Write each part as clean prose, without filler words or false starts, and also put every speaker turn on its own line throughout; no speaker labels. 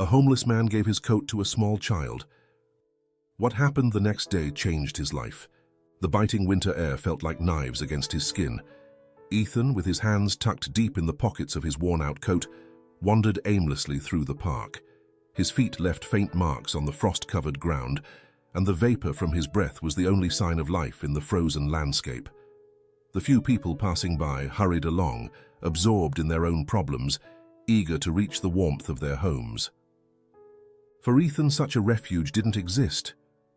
A homeless man gave his coat to a small child. What happened the next day changed his life. The biting winter air felt like knives against his skin. Ethan, with his hands tucked deep in the pockets of his worn-out coat, wandered aimlessly through the park. His feet left faint marks on the frost-covered ground, and the vapor from his breath was the only sign of life in the frozen landscape. The few people passing by hurried along, absorbed in their own problems, eager to reach the warmth of their homes. For Ethan, such a refuge didn't exist.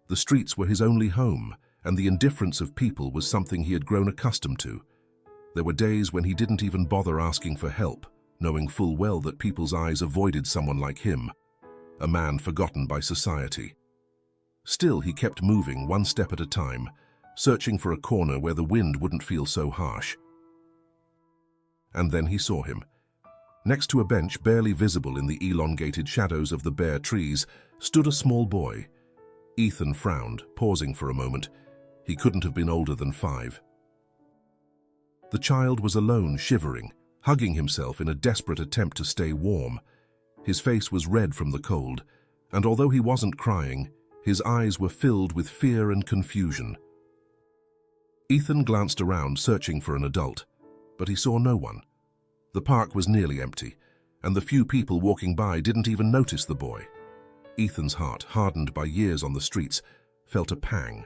The streets were his only home, and the indifference of people was something he had grown accustomed to. There were days when he didn't even bother asking for help, knowing full well that people's eyes avoided someone like him, a man forgotten by society. Still, he kept moving one step at a time, searching for a corner where the wind wouldn't feel so harsh. And then he saw him. Next to a bench barely visible in the elongated shadows of the bare trees stood a small boy. Ethan frowned, pausing for a moment. He couldn't have been older than 5. The child was alone, shivering, hugging himself in a desperate attempt to stay warm. His face was red from the cold, and although he wasn't crying, his eyes were filled with fear and confusion. Ethan glanced around, searching for an adult, but he saw no one. The park was nearly empty, and the few people walking by didn't even notice the boy. Ethan's heart, hardened by years on the streets, felt a pang.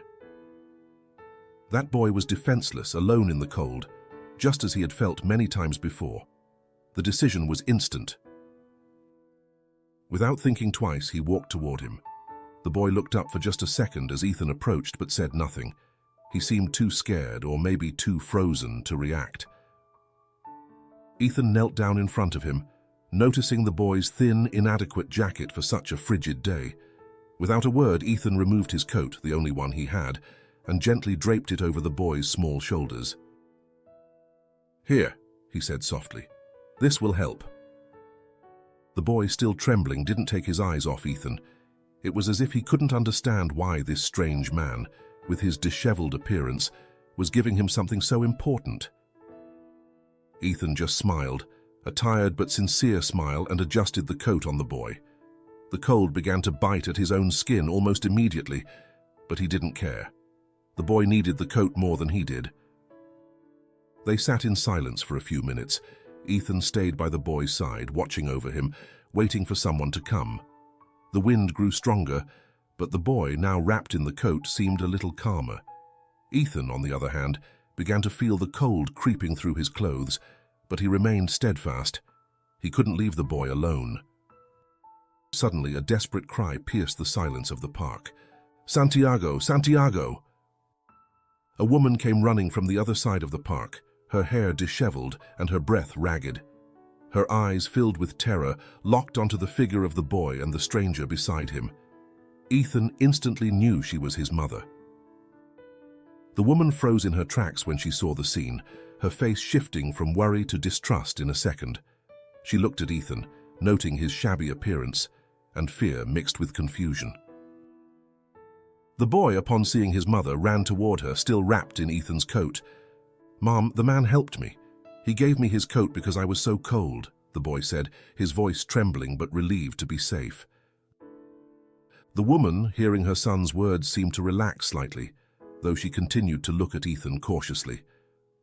That boy was defenseless, alone in the cold, just as he had felt many times before. The decision was instant. Without thinking twice, he walked toward him. The boy looked up for just a second as Ethan approached, but said nothing. He seemed too scared, or maybe too frozen, to react. Ethan knelt down in front of him, noticing the boy's thin, inadequate jacket for such a frigid day. Without a word, Ethan removed his coat, the only one he had, and gently draped it over the boy's small shoulders. "Here," he said softly. "This will help." The boy, still trembling, didn't take his eyes off Ethan. It was as if he couldn't understand why this strange man, with his disheveled appearance, was giving him something so important. Ethan just smiled, a tired but sincere smile, and adjusted the coat on the boy. The cold began to bite at his own skin almost immediately, but he didn't care. The boy needed the coat more than he did. They sat in silence for a few minutes. Ethan stayed by the boy's side, watching over him, waiting for someone to come. The wind grew stronger, but the boy, now wrapped in the coat, seemed a little calmer. Ethan, on the other hand, began to feel the cold creeping through his clothes, but he remained steadfast. He couldn't leave the boy alone. Suddenly, a desperate cry pierced the silence of the park. "Santiago! Santiago!" A woman came running from the other side of the park, her hair disheveled and her breath ragged. Her eyes, filled with terror, locked onto the figure of the boy and the stranger beside him. Ethan instantly knew she was his mother. The woman froze in her tracks when she saw the scene, her face shifting from worry to distrust in a second. She looked at Ethan, noting his shabby appearance, and fear mixed with confusion. The boy, upon seeing his mother, ran toward her, still wrapped in Ethan's coat. "Mom, the man helped me. He gave me his coat because I was so cold," the boy said, his voice trembling but relieved to be safe. The woman, hearing her son's words, seemed to relax slightly, though she continued to look at Ethan cautiously.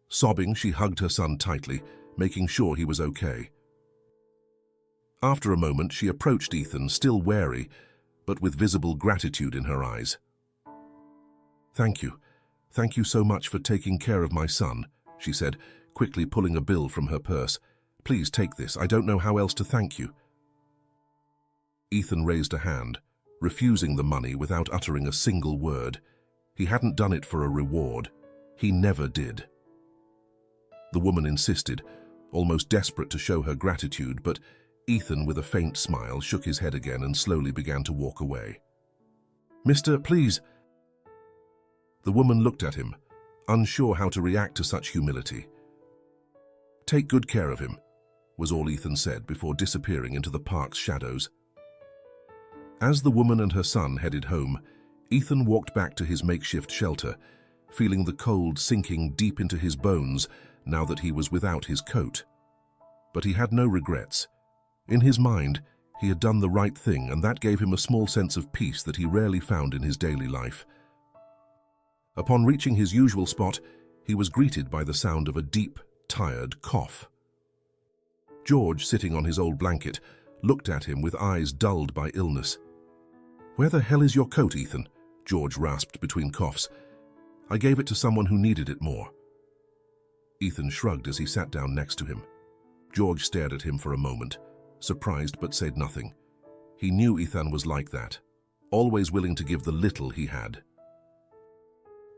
Sobbing, she hugged her son tightly, making sure he was okay. After a moment, she approached Ethan, still wary, but with visible gratitude in her eyes. "Thank you. Thank you so much for taking care of my son," she said, quickly pulling a bill from her purse. "Please take this. I don't know how else to thank you." Ethan raised a hand, refusing the money without uttering a single word. He hadn't done it for a reward. He never did. The woman insisted, almost desperate to show her gratitude, but Ethan, with a faint smile, shook his head again and slowly began to walk away. "Mister, please." The woman looked at him, unsure how to react to such humility. "Take good care of him," was all Ethan said before disappearing into the park's shadows. As the woman and her son headed home, Ethan walked back to his makeshift shelter, feeling the cold sinking deep into his bones now that he was without his coat. But he had no regrets. In his mind, He had done the right thing, and that gave him a small sense of peace that he rarely found in his daily life. Upon reaching his usual spot, he was greeted by the sound of a deep, tired cough. George, sitting on his old blanket, looked at him with eyes dulled by illness. "Where the hell is your coat, Ethan?" George rasped between coughs. "I gave it to someone who needed it more." Ethan shrugged as he sat down next to him. George stared at him for a moment, surprised but said nothing. He knew Ethan was like that, always willing to give the little he had.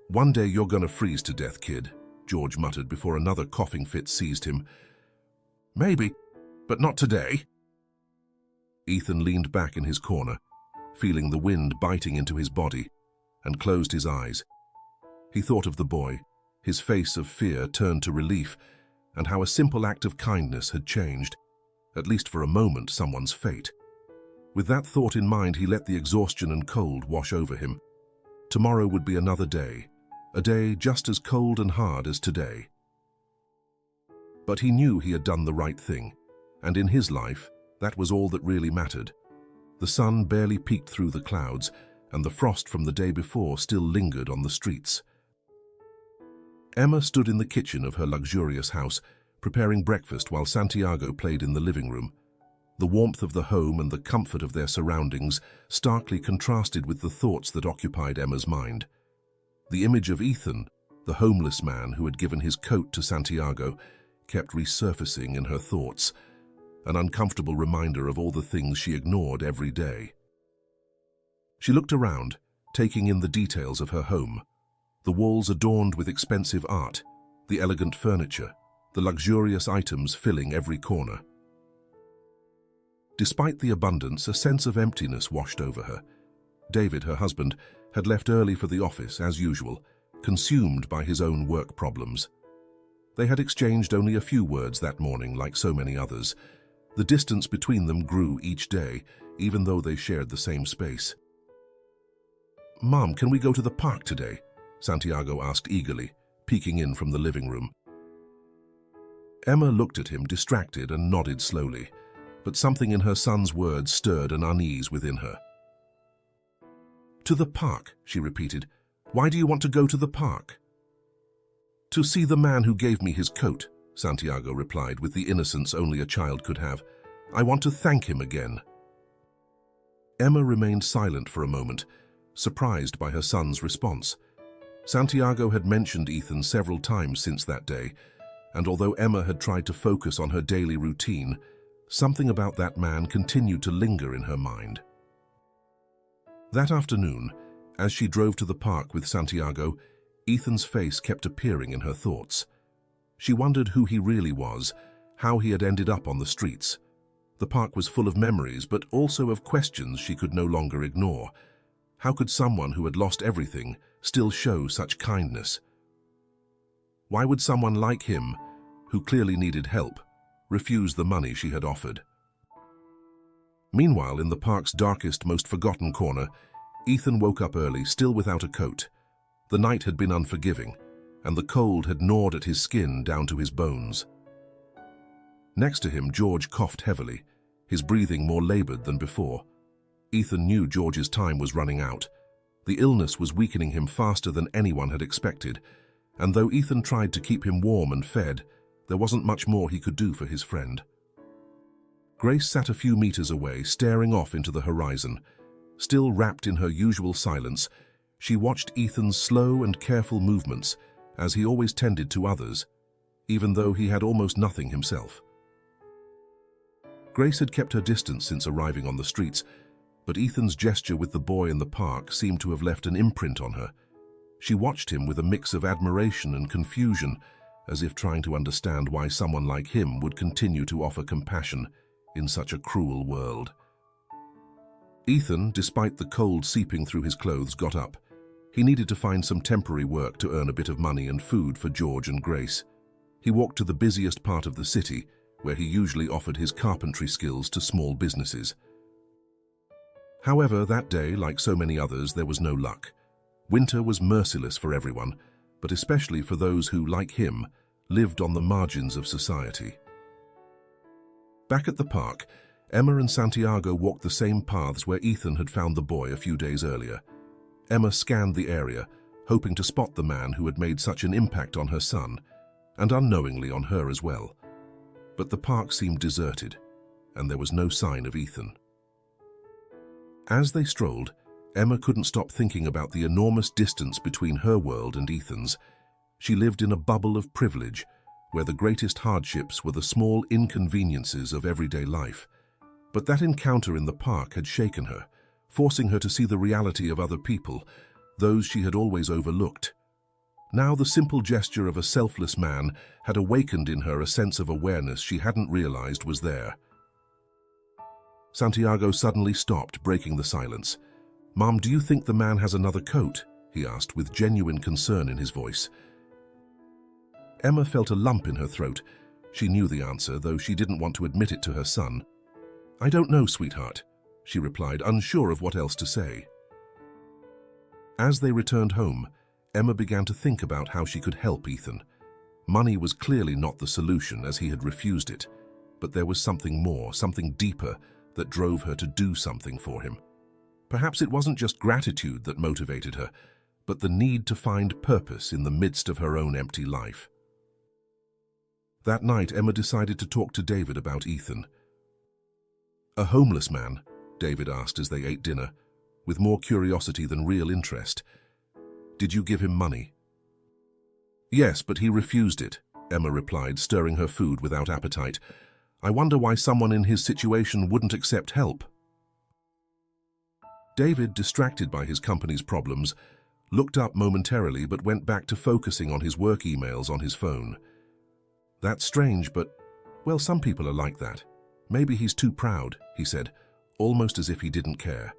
"One day you're gonna freeze to death, kid," George muttered before another coughing fit seized him. "Maybe, but not today." Ethan leaned back in his corner, feeling the wind biting into his body, and closed his eyes. He thought of the boy, his face of fear turned to relief, and how a simple act of kindness had changed, at least for a moment, someone's fate. With that thought in mind, he let the exhaustion and cold wash over him. Tomorrow would be another day, a day just as cold and hard as today. But he knew he had done the right thing, and in his life, that was all that really mattered. The sun barely peeked through the clouds, and the frost from the day before still lingered on the streets. Emma stood in the kitchen of her luxurious house, preparing breakfast while Santiago played in the living room. The warmth of the home and the comfort of their surroundings starkly contrasted with the thoughts that occupied Emma's mind. The image of Ethan, the homeless man who had given his coat to Santiago, kept resurfacing in her thoughts, an uncomfortable reminder of all the things she ignored every day. She looked around, taking in the details of her home. The walls adorned with expensive art, the elegant furniture, the luxurious items filling every corner. Despite the abundance, a sense of emptiness washed over her. David, her husband, had left early for the office, as usual, consumed by his own work problems. They had exchanged only a few words that morning, like so many others. The distance between them grew each day, even though they shared the same space. "Mom, can we go to the park today?" Santiago asked eagerly, peeking in from the living room. Emma looked at him, distracted, and nodded slowly, but something in her son's words stirred an unease within her. "To the park," she repeated. "Why do you want to go to the park?" "To see the man who gave me his coat," Santiago replied with the innocence only a child could have. "I want to thank him again." Emma remained silent for a moment, surprised by her son's response. Santiago had mentioned Ethan several times since that day, and although Emma had tried to focus on her daily routine, something about that man continued to linger in her mind. That afternoon, as she drove to the park with Santiago, Ethan's face kept appearing in her thoughts. She wondered who he really was, how he had ended up on the streets. The park was full of memories, but also of questions she could no longer ignore. How could someone who had lost everything still show such kindness? Why would someone like him, who clearly needed help, refuse the money she had offered? Meanwhile, in the park's darkest, most forgotten corner, Ethan woke up early, still without a coat. The night had been unforgiving, and the cold had gnawed at his skin down to his bones. Next to him, George coughed heavily, his breathing more labored than before. Ethan knew George's time was running out. The illness was weakening him faster than anyone had expected, and though Ethan tried to keep him warm and fed, there wasn't much more he could do for his friend. Grace sat a few meters away, staring off into the horizon. Still wrapped in her usual silence, she watched Ethan's slow and careful movements, as he always tended to others, even though he had almost nothing himself. Grace had kept her distance since arriving on the streets, but Ethan's gesture with the boy in the park seemed to have left an imprint on her. She watched him with a mix of admiration and confusion, as if trying to understand why someone like him would continue to offer compassion in such a cruel world. Ethan, despite the cold seeping through his clothes, got up. He needed to find some temporary work to earn a bit of money and food for George and Grace. He walked to the busiest part of the city, where he usually offered his carpentry skills to small businesses. However, that day, like so many others, there was no luck. Winter was merciless for everyone, but especially for those who, like him, lived on the margins of society. Back at the park, Emma and Santiago walked the same paths where Ethan had found the boy a few days earlier. Emma scanned the area, hoping to spot the man who had made such an impact on her son, and unknowingly on her as well. But the park seemed deserted, and there was no sign of Ethan. As they strolled, Emma couldn't stop thinking about the enormous distance between her world and Ethan's. She lived in a bubble of privilege, where the greatest hardships were the small inconveniences of everyday life. But that encounter in the park had shaken her, forcing her to see the reality of other people, those she had always overlooked. Now the simple gesture of a selfless man had awakened in her a sense of awareness she hadn't realized was there. Santiago suddenly stopped, breaking the silence. "Mom, do you think the man has another coat?" he asked with genuine concern in his voice. Emma felt a lump in her throat. She knew the answer, though she didn't want to admit it to her son. "I don't know, sweetheart," she replied, unsure of what else to say. As they returned home, Emma began to think about how she could help Ethan. Money was clearly not the solution, as he had refused it, but there was something more, something deeper, that drove her to do something for him. Perhaps it wasn't just gratitude that motivated her, but the need to find purpose in the midst of her own empty life. That night, Emma decided to talk to David about Ethan. "A homeless man?" David asked as they ate dinner, with more curiosity than real interest. "Did you give him money?" "Yes, but he refused it," Emma replied, stirring her food without appetite. "I wonder why someone in his situation wouldn't accept help." David, distracted by his company's problems, looked up momentarily but went back to focusing on his work emails on his phone. "That's strange, but, well, some people are like that. Maybe he's too proud," he said, almost as if he didn't care.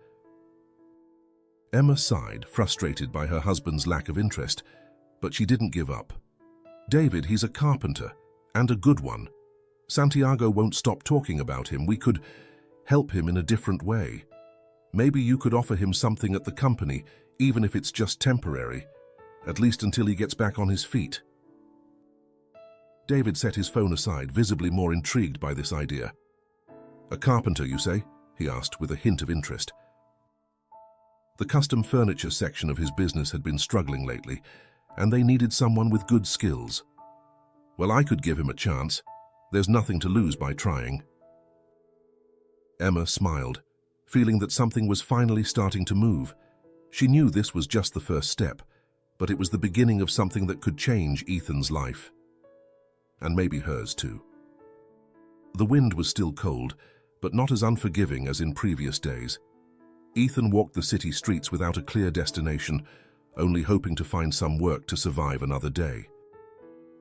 Emma sighed, frustrated by her husband's lack of interest, but she didn't give up. "David, he's a carpenter, and a good one. Santiago won't stop talking about him. We could help him in a different way. Maybe you could offer him something at the company, even if it's just temporary, at least until he gets back on his feet." David set his phone aside, visibly more intrigued by this idea. "A carpenter, you say?" he asked with a hint of interest. The custom furniture section of his business had been struggling lately, and they needed someone with good skills. "Well, I could give him a chance. There's nothing to lose by trying." Emma smiled, feeling that something was finally starting to move. She knew this was just the first step, but it was the beginning of something that could change Ethan's life. And maybe hers too. The wind was still cold, but not as unforgiving as in previous days. Ethan walked the city streets without a clear destination, only hoping to find some work to survive another day.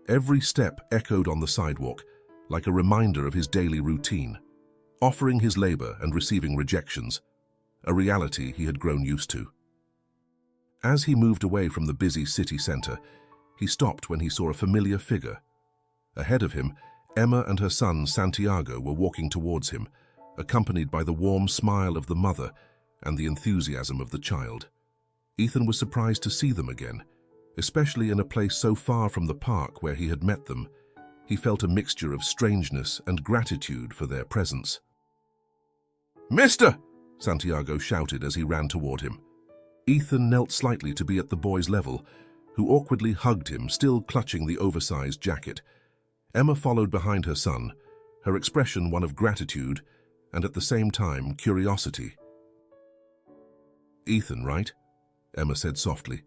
Every step echoed on the sidewalk, like a reminder of his daily routine, offering his labor and receiving rejections, a reality he had grown used to. As he moved away from the busy city center, he stopped when he saw a familiar figure. Ahead of him, Emma and her son Santiago were walking towards him, accompanied by the warm smile of the mother and the enthusiasm of the child. Ethan was surprised to see them again, especially in a place so far from the park where he had met them. He felt a mixture of strangeness and gratitude for their presence. "Mister!" Santiago shouted as he ran toward him. Ethan knelt slightly to be at the boy's level, who awkwardly hugged him, still clutching the oversized jacket. Emma followed behind her son, her expression one of gratitude and at the same time curiosity. "Ethan, right?" Emma said softly.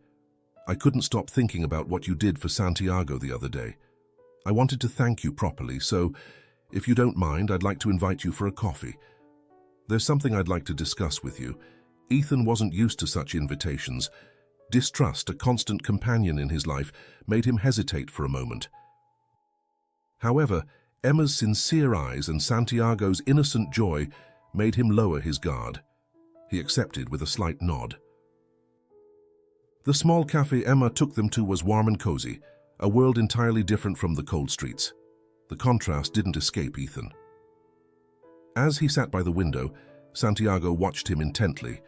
"I couldn't stop thinking about what you did for Santiago the other day. I wanted to thank you properly, so if you don't mind, I'd like to invite you for a coffee. There's something I'd like to discuss with you." Ethan wasn't used to such invitations. Distrust, a constant companion in his life, made him hesitate for a moment. However, Emma's sincere eyes and Santiago's innocent joy made him lower his guard. He accepted with a slight nod. The small cafe Emma took them to was warm and cozy, a world entirely different from the cold streets. The contrast didn't escape Ethan. As he sat by the window, Santiago watched him intently,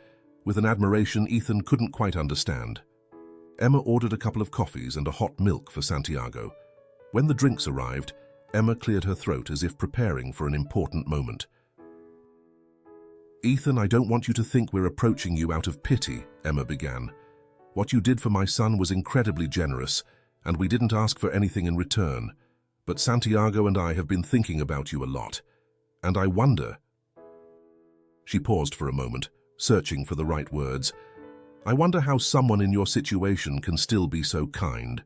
with an admiration Ethan couldn't quite understand. Emma ordered a couple of coffees and a hot milk for Santiago. When the drinks arrived, Emma cleared her throat as if preparing for an important moment. Ethan, I don't want you to think we're approaching you out of pity, Emma began. What you did for my son was incredibly generous, and we didn't ask for anything in return. But Santiago and I have been thinking about you a lot, and I wonder... She paused for a moment, searching for the right words. I wonder how someone in your situation can still be so kind.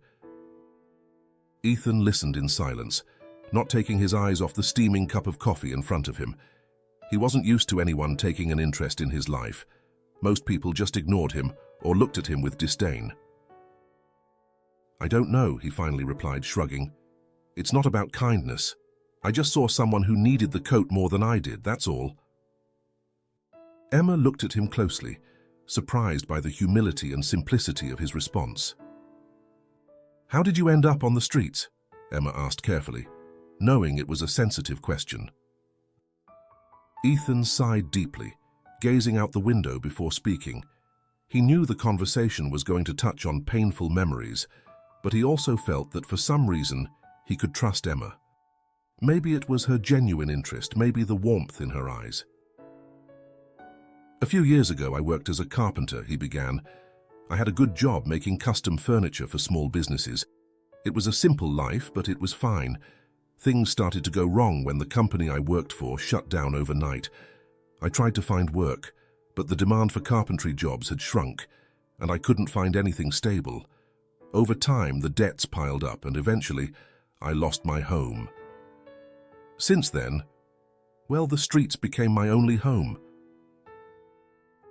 Ethan listened in silence, not taking his eyes off the steaming cup of coffee in front of him. He wasn't used to anyone taking an interest in his life. Most people just ignored him or looked at him with disdain. I don't know, he finally replied, shrugging. It's not about kindness. I just saw someone who needed the coat more than I did, that's all. Emma looked at him closely, surprised by the humility and simplicity of his response. How did you end up on the streets? Emma asked carefully, knowing it was a sensitive question. Ethan sighed deeply, gazing out the window before speaking. He knew the conversation was going to touch on painful memories, but he also felt that for some reason he could trust Emma. Maybe it was her genuine interest, maybe the warmth in her eyes. A few years ago I worked as a carpenter, he began. I had a good job making custom furniture for small businesses. It was a simple life, but it was fine. Things started to go wrong when the company I worked for shut down overnight. I tried to find work, but the demand for carpentry jobs had shrunk, and I couldn't find anything stable. Over time, the debts piled up, and eventually, I lost my home. Since then, well, the streets became my only home.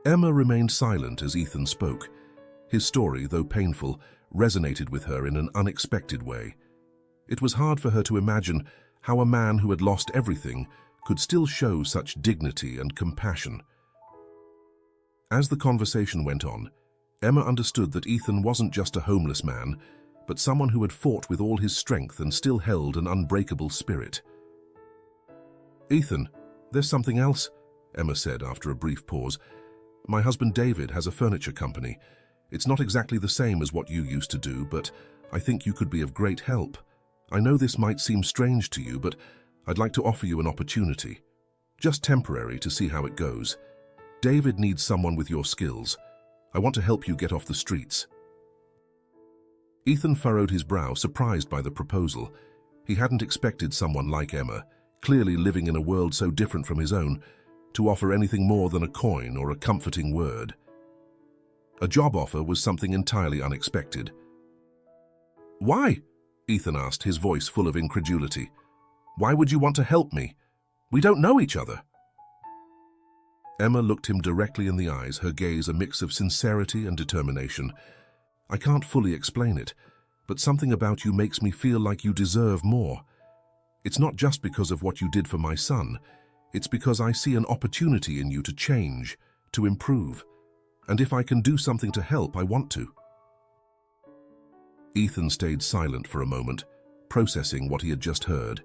Emma remained silent as Ethan spoke. His story, though painful, resonated with her in an unexpected way. It was hard for her to imagine how a man who had lost everything could still show such dignity and compassion. As the conversation went on, Emma understood that Ethan wasn't just a homeless man, but someone who had fought with all his strength and still held an unbreakable spirit. Ethan, there's something else, Emma said after a brief pause. My husband David has a furniture company. It's not exactly the same as what you used to do, but I think you could be of great help. I know this might seem strange to you, but I'd like to offer you an opportunity. Just temporary to see how it goes. David needs someone with your skills. I want to help you get off the streets. Ethan furrowed his brow, surprised by the proposal. He hadn't expected someone like Emma, clearly living in a world so different from his own, to offer anything more than a coin or a comforting word. A job offer was something entirely unexpected. Why? Ethan asked, his voice full of incredulity. Why would you want to help me? We don't know each other. Emma looked him directly in the eyes, her gaze a mix of sincerity and determination. I can't fully explain it, but something about you makes me feel like you deserve more. It's not just because of what you did for my son. It's because I see an opportunity in you to change, to improve. And if I can do something to help, I want to. Ethan stayed silent for a moment, processing what he had just heard.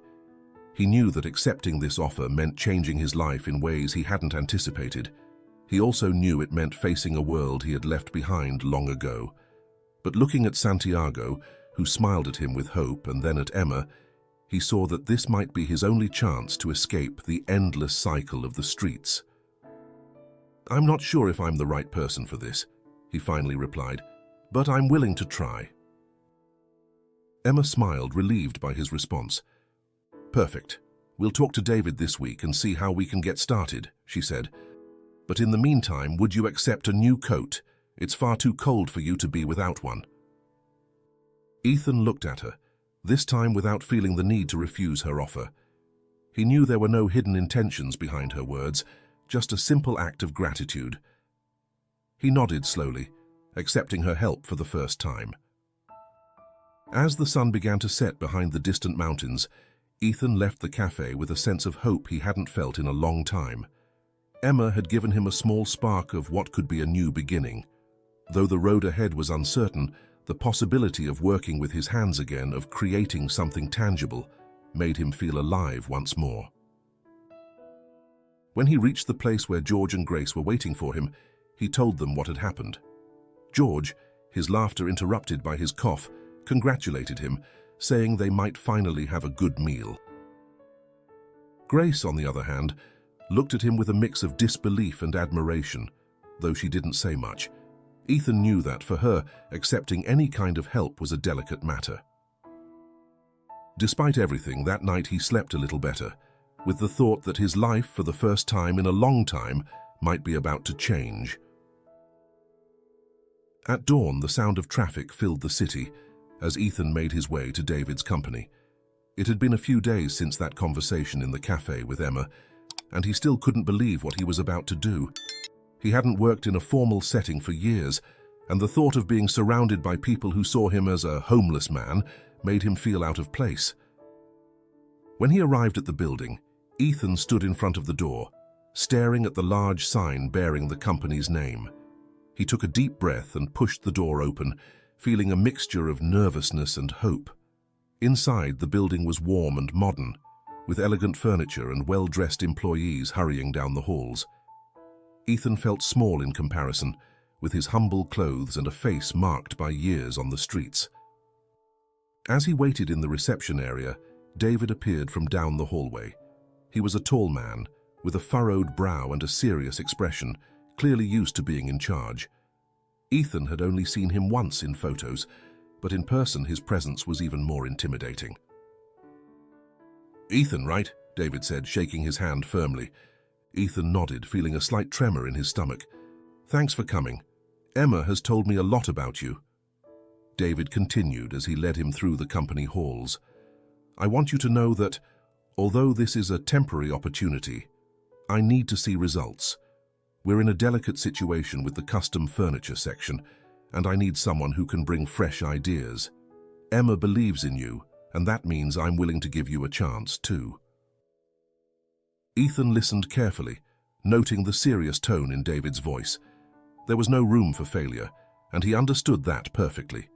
He knew that accepting this offer meant changing his life in ways he hadn't anticipated. He also knew it meant facing a world he had left behind long ago. But looking at Santiago, who smiled at him with hope, and then at Emma, he saw that this might be his only chance to escape the endless cycle of the streets. I'm not sure if I'm the right person for this, he finally replied, but I'm willing to try. Emma smiled, relieved by his response. Perfect. We'll talk to David this week and see how we can get started, she said. But in the meantime, would you accept a new coat? It's far too cold for you to be without one. Ethan looked at her, this time without feeling the need to refuse her offer. He knew there were no hidden intentions behind her words, just a simple act of gratitude. He nodded slowly, accepting her help for the first time. As the sun began to set behind the distant mountains, Ethan left the cafe with a sense of hope he hadn't felt in a long time. Emma had given him a small spark of what could be a new beginning. Though the road ahead was uncertain, the possibility of working with his hands again, of creating something tangible, made him feel alive once more. When he reached the place where George and Grace were waiting for him, he told them what had happened. George, his laughter interrupted by his cough, congratulated him, saying they might finally have a good meal. Grace, on the other hand, looked at him with a mix of disbelief and admiration, though she didn't say much. Ethan knew that, for her, accepting any kind of help was a delicate matter. Despite everything, that night he slept a little better, with the thought that his life, for the first time in a long time, might be about to change. At dawn, the sound of traffic filled the city as Ethan made his way to David's company. It had been a few days since that conversation in the cafe with Emma, and he still couldn't believe what he was about to do. He hadn't worked in a formal setting for years, and the thought of being surrounded by people who saw him as a homeless man made him feel out of place. When he arrived at the building, Ethan stood in front of the door, staring at the large sign bearing the company's name. He took a deep breath and pushed the door open, feeling a mixture of nervousness and hope. Inside, the building was warm and modern, with elegant furniture and well-dressed employees hurrying down the halls. Ethan felt small in comparison, with his humble clothes and a face marked by years on the streets. As he waited in the reception area, David appeared from down the hallway. He was a tall man, with a furrowed brow and a serious expression, clearly used to being in charge. Ethan had only seen him once in photos, but in person his presence was even more intimidating. "Ethan, right?" David said, shaking his hand firmly. Ethan nodded, feeling a slight tremor in his stomach. "Thanks for coming. Emma has told me a lot about you." David continued as he led him through the company halls. "I want you to know that, although this is a temporary opportunity, I need to see results. We're in a delicate situation with the custom furniture section, and I need someone who can bring fresh ideas. Emma believes in you, and that means I'm willing to give you a chance too." Ethan listened carefully, noting the serious tone in David's voice. There was no room for failure, and he understood that perfectly.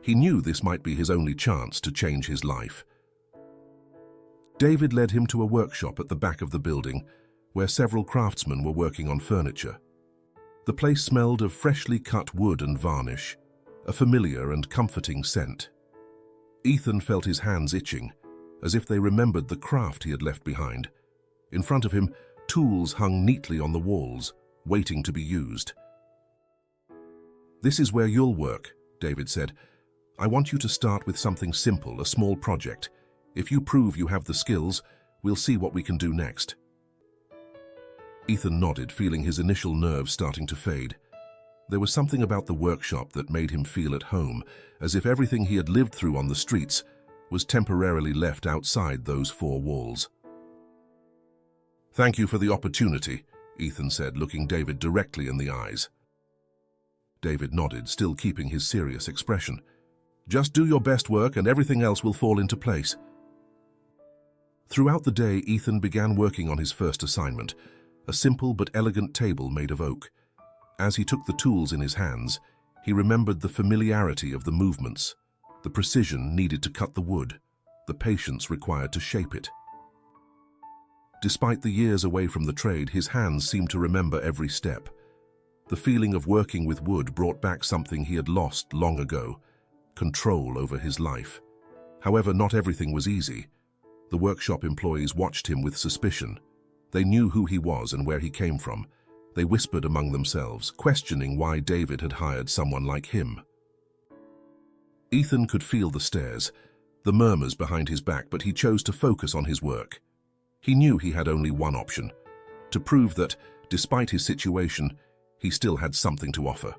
He knew this might be his only chance to change his life. David led him to a workshop at the back of the building, where several craftsmen were working on furniture. The place smelled of freshly cut wood and varnish, a familiar and comforting scent. Ethan felt his hands itching, as if they remembered the craft he had left behind. In front of him, tools hung neatly on the walls, waiting to be used. "This is where you'll work," David said. "I want you to start with something simple, a small project. If you prove you have the skills, we'll see what we can do next." Ethan nodded, feeling his initial nerves starting to fade. There was something about the workshop that made him feel at home, as if everything he had lived through on the streets was temporarily left outside those four walls. "Thank you for the opportunity," Ethan said, looking David directly in the eyes. David nodded, still keeping his serious expression. "Just do your best work and everything else will fall into place." Throughout the day, Ethan began working on his first assignment, a simple but elegant table made of oak. As he took the tools in his hands, he remembered the familiarity of the movements, the precision needed to cut the wood, the patience required to shape it. Despite the years away from the trade, his hands seemed to remember every step. The feeling of working with wood brought back something he had lost long ago, control over his life. However, not everything was easy. The workshop employees watched him with suspicion. They knew who he was and where he came from. They whispered among themselves, questioning why David had hired someone like him. Ethan could feel the stares, the murmurs behind his back, but he chose to focus on his work. He knew he had only one option, to prove that, despite his situation, he still had something to offer.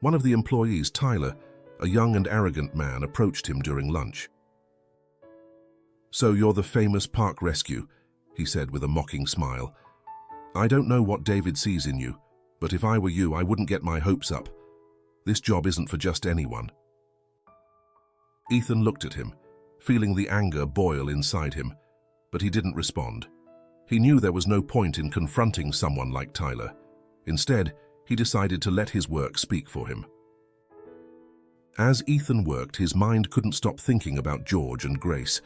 One of the employees, Tyler, a young and arrogant man, approached him during lunch. "So you're the famous park rescue," he said with a mocking smile. "I don't know what David sees in you, but if I were you, I wouldn't get my hopes up. This job isn't for just anyone." Ethan looked at him, feeling the anger boil inside him, but he didn't respond. He knew there was no point in confronting someone like Tyler. Instead, he decided to let his work speak for him. As Ethan worked, his mind couldn't stop thinking about George and Grace.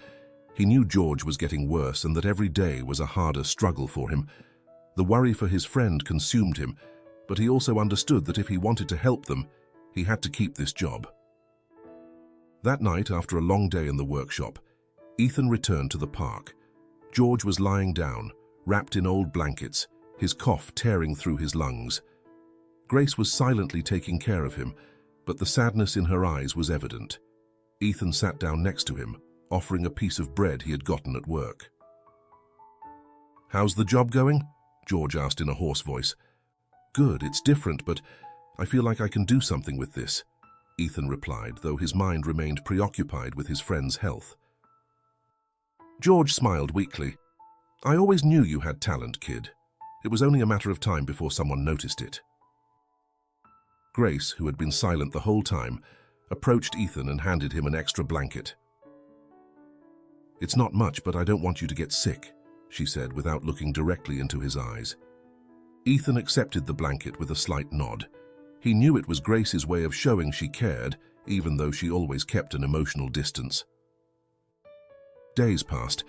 He knew George was getting worse and that every day was a harder struggle for him. The worry for his friend consumed him, but he also understood that if he wanted to help them, he had to keep this job. That night, after a long day in the workshop, Ethan returned to the park. George was lying down, wrapped in old blankets, his cough tearing through his lungs. Grace was silently taking care of him, but the sadness in her eyes was evident. Ethan sat down next to him, offering a piece of bread he had gotten at work. "How's the job going?" George asked in a hoarse voice. "Good, it's different, but I feel like I can do something with this," Ethan replied, though his mind remained preoccupied with his friend's health. George smiled weakly. "I always knew you had talent, kid. It was only a matter of time before someone noticed it." Grace, who had been silent the whole time, approached Ethan and handed him an extra blanket. "It's not much, but I don't want you to get sick," she said without looking directly into his eyes. Ethan accepted the blanket with a slight nod. He knew it was Grace's way of showing she cared, even though she always kept an emotional distance. Days passed,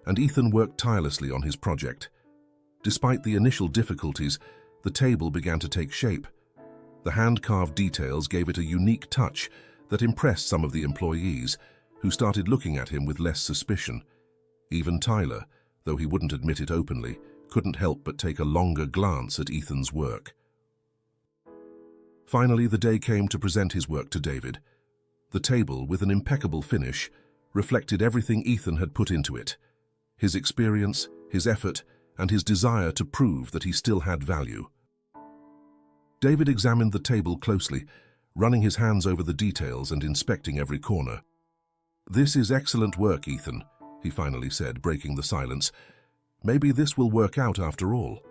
and Ethan worked tirelessly on his project. Despite the initial difficulties, the table began to take shape. The hand-carved details gave it a unique touch that impressed some of the employees, who started looking at him with less suspicion. Even Tyler, though he wouldn't admit it openly, couldn't help but take a longer glance at Ethan's work. Finally, the day came to present his work to David. The table, with an impeccable finish, reflected everything Ethan had put into it: his experience, his effort, and his desire to prove that he still had value. David examined the table closely, running his hands over the details and inspecting every corner. "This is excellent work, Ethan," he finally said, breaking the silence. "Maybe this will work out after all."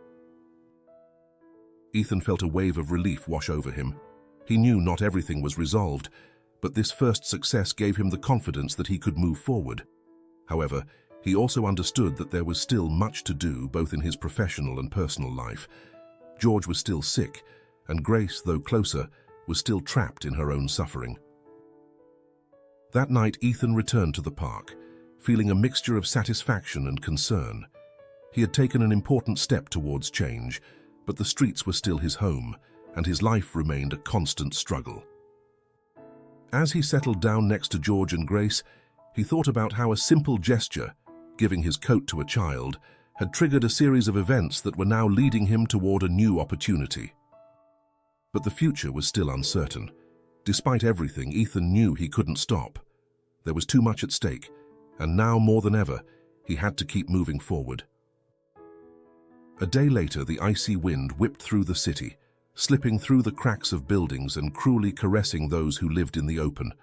Ethan felt a wave of relief wash over him. He knew not everything was resolved, but this first success gave him the confidence that he could move forward. However, he also understood that there was still much to do, both in his professional and personal life. George was still sick, and Grace, though closer, was still trapped in her own suffering. That night, Ethan returned to the park, feeling a mixture of satisfaction and concern. He had taken an important step towards change, but the streets were still his home, and his life remained a constant struggle. As he settled down next to George and Grace, he thought about how a simple gesture, giving his coat to a child, had triggered a series of events that were now leading him toward a new opportunity. But the future was still uncertain. Despite everything, Ethan knew he couldn't stop. There was too much at stake, and now more than ever, he had to keep moving forward. A day later, the icy wind whipped through the city, slipping through the cracks of buildings and cruelly caressing those who lived in the open.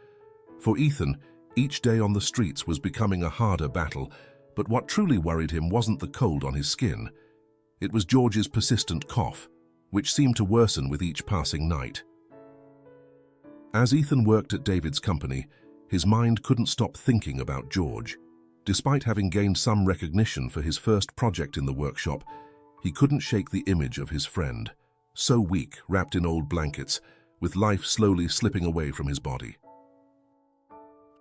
For Ethan, each day on the streets was becoming a harder battle, but what truly worried him wasn't the cold on his skin. It was George's persistent cough, which seemed to worsen with each passing night. As Ethan worked at David's company, his mind couldn't stop thinking about George. Despite having gained some recognition for his first project in the workshop, he couldn't shake the image of his friend, so weak, wrapped in old blankets, with life slowly slipping away from his body.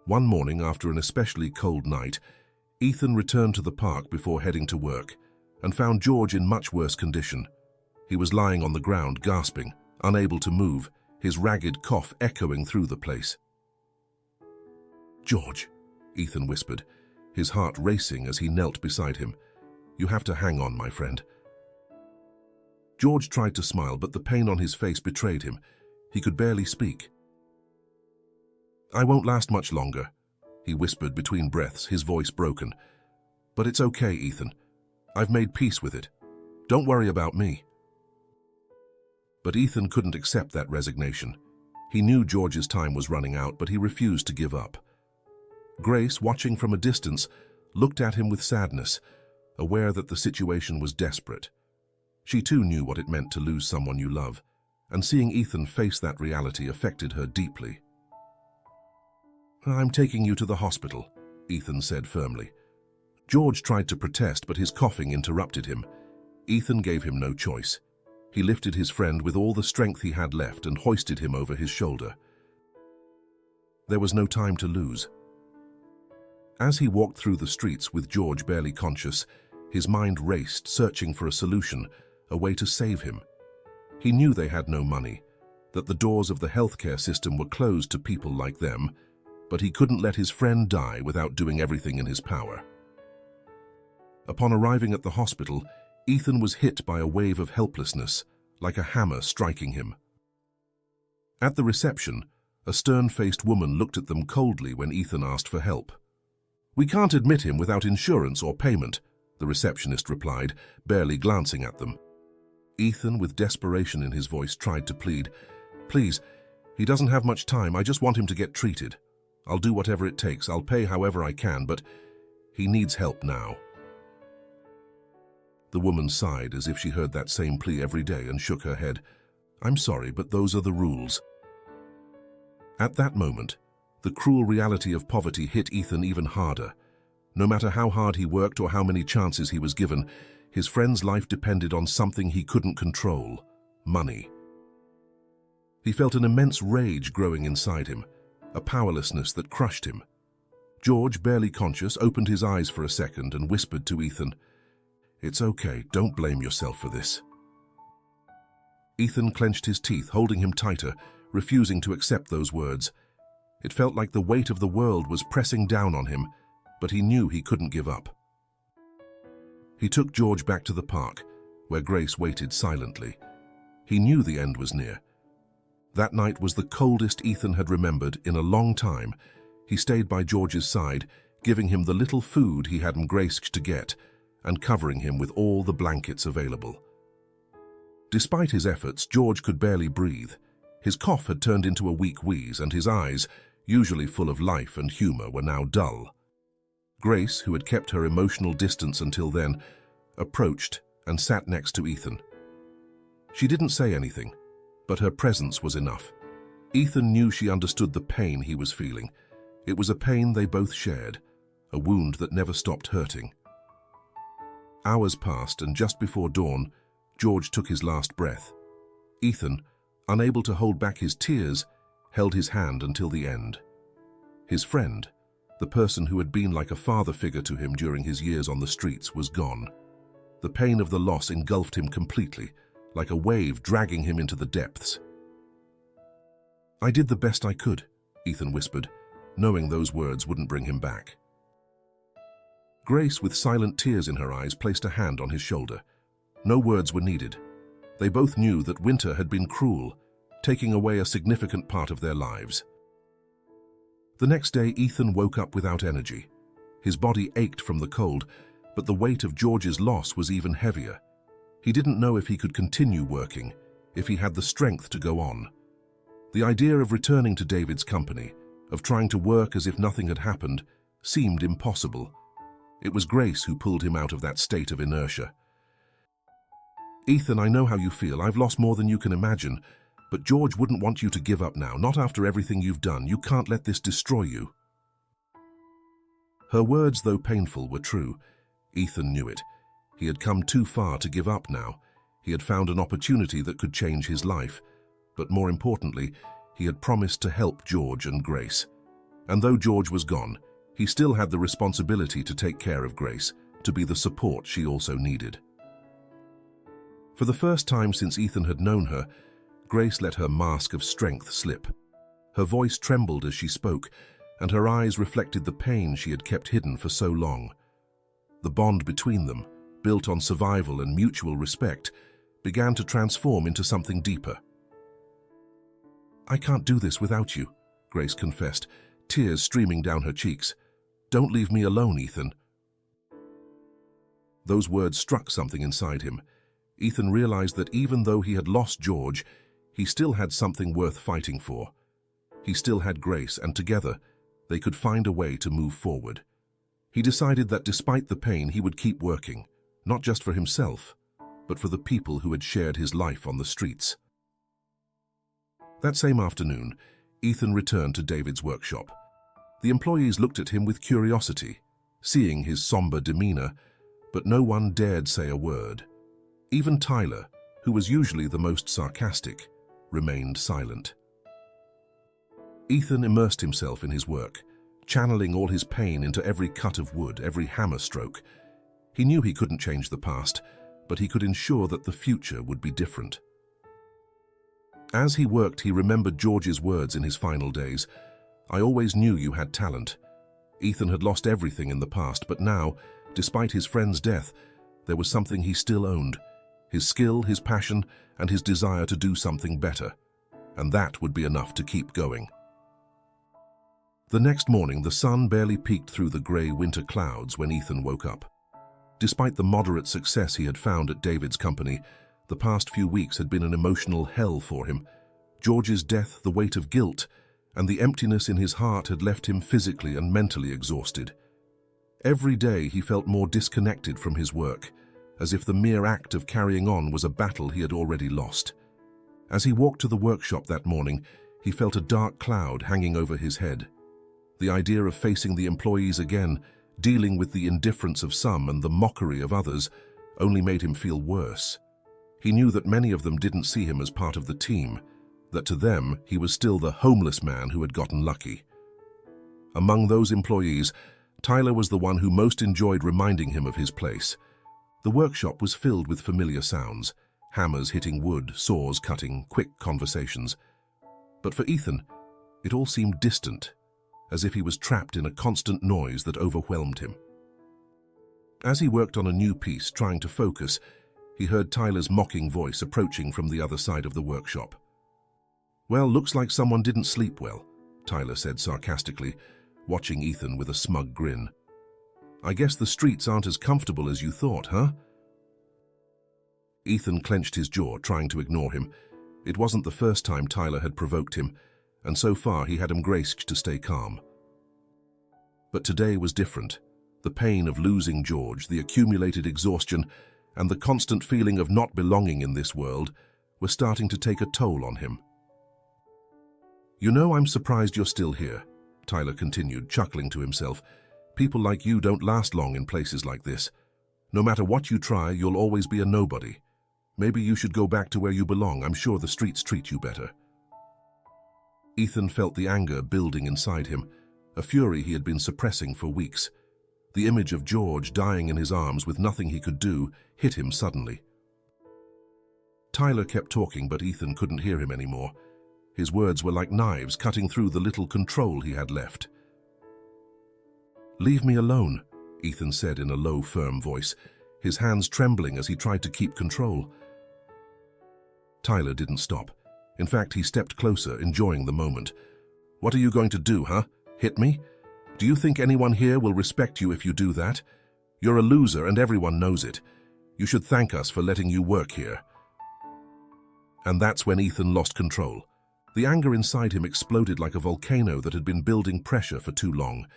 One morning, after an especially cold night, Ethan returned to the park before heading to work and found George in much worse condition. He was lying on the ground, gasping, unable to move, his ragged cough echoing through the place. "George," Ethan whispered, his heart racing as he knelt beside him. "You have to hang on, my friend." George tried to smile, but the pain on his face betrayed him. He could barely speak. "I won't last much longer," he whispered between breaths, his voice broken. "But it's okay, Ethan. I've made peace with it. Don't worry about me." But Ethan couldn't accept that resignation. He knew George's time was running out, but he refused to give up. Grace, watching from a distance, looked at him with sadness, aware that the situation was desperate. She too knew what it meant to lose someone you love, and seeing Ethan face that reality affected her deeply. "I'm taking you to the hospital," Ethan said firmly. George tried to protest, but his coughing interrupted him. Ethan gave him no choice. He lifted his friend with all the strength he had left and hoisted him over his shoulder. There was no time to lose. As he walked through the streets with George barely conscious, his mind raced, searching for a solution, a way to save him. He knew they had no money, that the doors of the healthcare system were closed to people like them, but he couldn't let his friend die without doing everything in his power. Upon arriving at the hospital, Ethan was hit by a wave of helplessness, like a hammer striking him. At the reception, a stern-faced woman looked at them coldly when Ethan asked for help. "We can't admit him without insurance or payment," the receptionist replied, barely glancing at them. Ethan, with desperation in his voice, tried to plead, "Please, he doesn't have much time. I just want him to get treated. I'll do whatever it takes. I'll pay however I can, but he needs help now." The woman sighed as if she heard that same plea every day and shook her head. "I'm sorry, but those are the rules." At that moment, the cruel reality of poverty hit Ethan even harder. No matter how hard he worked or how many chances he was given, his friend's life depended on something he couldn't control: money. He felt an immense rage growing inside him, a powerlessness that crushed him. George, barely conscious, opened his eyes for a second and whispered to Ethan, "It's okay, don't blame yourself for this." Ethan clenched his teeth, holding him tighter, refusing to accept those words. It felt like the weight of the world was pressing down on him, but he knew he couldn't give up. He took George back to the park, where Grace waited silently. He knew the end was near. That night was the coldest Ethan had remembered in a long time. He stayed by George's side, giving him the little food he had embraced to get, and covering him with all the blankets available. Despite his efforts, George could barely breathe. His cough had turned into a weak wheeze, and his eyes, usually full of life and humor, were now dull. Grace, who had kept her emotional distance until then, approached and sat next to Ethan. She didn't say anything, but her presence was enough. Ethan knew she understood the pain he was feeling. It was a pain they both shared, a wound that never stopped hurting. Hours passed, and just before dawn, George took his last breath. Ethan, unable to hold back his tears, held his hand until the end. His friend, the person who had been like a father figure to him during his years on the streets, was gone. The pain of the loss engulfed him completely, like a wave dragging him into the depths. "I did the best I could," Ethan whispered, knowing those words wouldn't bring him back. Grace, with silent tears in her eyes, placed a hand on his shoulder. No words were needed. They both knew that winter had been cruel, taking away a significant part of their lives. The next day, Ethan woke up without energy. His body ached from the cold, but the weight of George's loss was even heavier. He didn't know if he could continue working, if he had the strength to go on. The idea of returning to David's company, of trying to work as if nothing had happened, seemed impossible. It was Grace who pulled him out of that state of inertia. "Ethan, I know how you feel. I've lost more than you can imagine, but George wouldn't want you to give up now, not after everything you've done. You can't let this destroy you." Her words, though painful, were true. Ethan knew it. He had come too far to give up now. He had found an opportunity that could change his life. But more importantly, he had promised to help George and Grace. And though George was gone, he still had the responsibility to take care of Grace, to be the support she also needed. For the first time since Ethan had known her, Grace let her mask of strength slip. Her voice trembled as she spoke, and her eyes reflected the pain she had kept hidden for so long. The bond between them, built on survival and mutual respect, began to transform into something deeper. "I can't do this without you," Grace confessed, tears streaming down her cheeks. "Don't leave me alone, Ethan." Those words struck something inside him. Ethan realized that even though he had lost George, he still had something worth fighting for. He still had Grace, and together, they could find a way to move forward. He decided that despite the pain, he would keep working, not just for himself, but for the people who had shared his life on the streets. That same afternoon, Ethan returned to David's workshop. The employees looked at him with curiosity, seeing his somber demeanor, but no one dared say a word. Even Tyler, who was usually the most sarcastic, remained silent. Ethan immersed himself in his work, channeling all his pain into every cut of wood, every hammer stroke. He knew he couldn't change the past, but he could ensure that the future would be different. As he worked, he remembered George's words in his final days. "I always knew you had talent." Ethan had lost everything in the past, but now Despite his friend's death, there was something he still owned: his skill, his passion, and his desire to do something better. And that would be enough to keep going. The next morning, the sun barely peeked through the grey winter clouds when Ethan woke up. Despite the moderate success he had found at David's company, the past few weeks had been an emotional hell for him. George's death, the weight of guilt, and the emptiness in his heart had left him physically and mentally exhausted. Every day he felt more disconnected from his work, as if the mere act of carrying on was a battle he had already lost. As he walked to the workshop that morning, he felt a dark cloud hanging over his head. The idea of facing the employees again, dealing with the indifference of some and the mockery of others, only made him feel worse. He knew that many of them didn't see him as part of the team, that to them he was still the homeless man who had gotten lucky. Among those employees, Tyler was the one who most enjoyed reminding him of his place. The workshop was filled with familiar sounds: hammers hitting wood, saws cutting, quick conversations. But for Ethan, it all seemed distant, as if he was trapped in a constant noise that overwhelmed him. As he worked on a new piece, trying to focus, he heard Tyler's mocking voice approaching from the other side of the workshop. "Well, looks like someone didn't sleep well," Tyler said sarcastically, watching Ethan with a smug grin. "I guess the streets aren't as comfortable as you thought, huh?" Ethan clenched his jaw, trying to ignore him. It wasn't the first time Tyler had provoked him, and so far he had embraced to stay calm. But today was different. The pain of losing George, the accumulated exhaustion, and the constant feeling of not belonging in this world were starting to take a toll on him. "You know, I'm surprised you're still here," Tyler continued, chuckling to himself. "People like you don't last long in places like this. No matter what you try, you'll always be a nobody. Maybe you should go back to where you belong. I'm sure the streets treat you better." Ethan felt the anger building inside him, a fury he had been suppressing for weeks. The image of George dying in his arms with nothing he could do hit him suddenly. Tyler kept talking, but Ethan couldn't hear him anymore. His words were like knives cutting through the little control he had left. "Leave me alone," Ethan said in a low, firm voice, his hands trembling as he tried to keep control. Tyler didn't stop. In fact, he stepped closer, enjoying the moment. "What are you going to do, huh? Hit me? Do you think anyone here will respect you if you do that? You're a loser and everyone knows it. You should thank us for letting you work here." And that's when Ethan lost control. The anger inside him exploded like a volcano that had been building pressure for too long.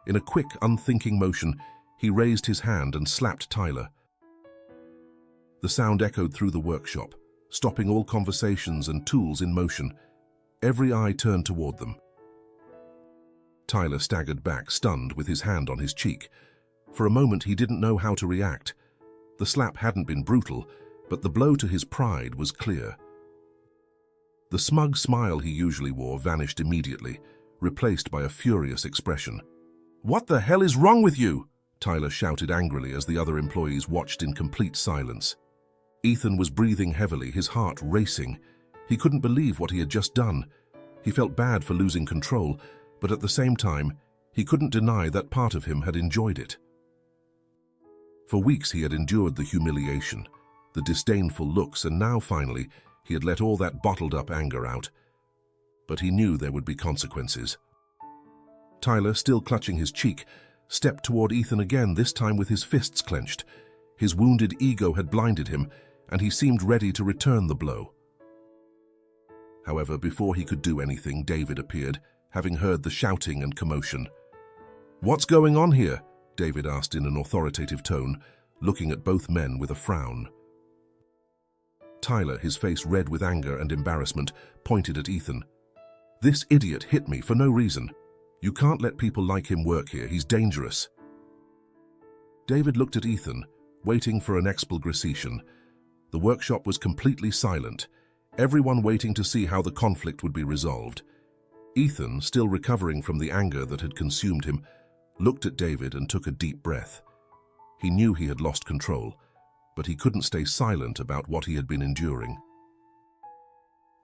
In a quick, unthinking motion, he raised his hand and slapped Tyler. The sound echoed through the workshop, stopping all conversations and tools in motion. Every eye turned toward them. Tyler staggered back, stunned, with his hand on his cheek. For a moment, he didn't know how to react. The slap hadn't been brutal, but the blow to his pride was clear. The smug smile he usually wore vanished immediately, replaced by a furious expression. "What the hell is wrong with you?" Tyler shouted angrily as the other employees watched in complete silence. Ethan was breathing heavily, his heart racing. He couldn't believe what he had just done. He felt bad for losing control, but at the same time, he couldn't deny that part of him had enjoyed it. For weeks he had endured the humiliation, the disdainful looks, and now finally, he had let all that bottled-up anger out. But he knew there would be consequences. Tyler, still clutching his cheek, stepped toward Ethan again, this time with his fists clenched. His wounded ego had blinded him, and he seemed ready to return the blow. However, before he could do anything, David appeared, having heard the shouting and commotion. "What's going on here?" David asked in an authoritative tone, looking at both men with a frown. Tyler, his face red with anger and embarrassment, pointed at Ethan. "This idiot hit me for no reason. You can't let people like him work here. He's dangerous." David looked at Ethan, waiting for an explanation. The workshop was completely silent, everyone waiting to see how the conflict would be resolved. Ethan, still recovering from the anger that had consumed him, looked at David and took a deep breath. He knew he had lost control, but he couldn't stay silent about what he had been enduring.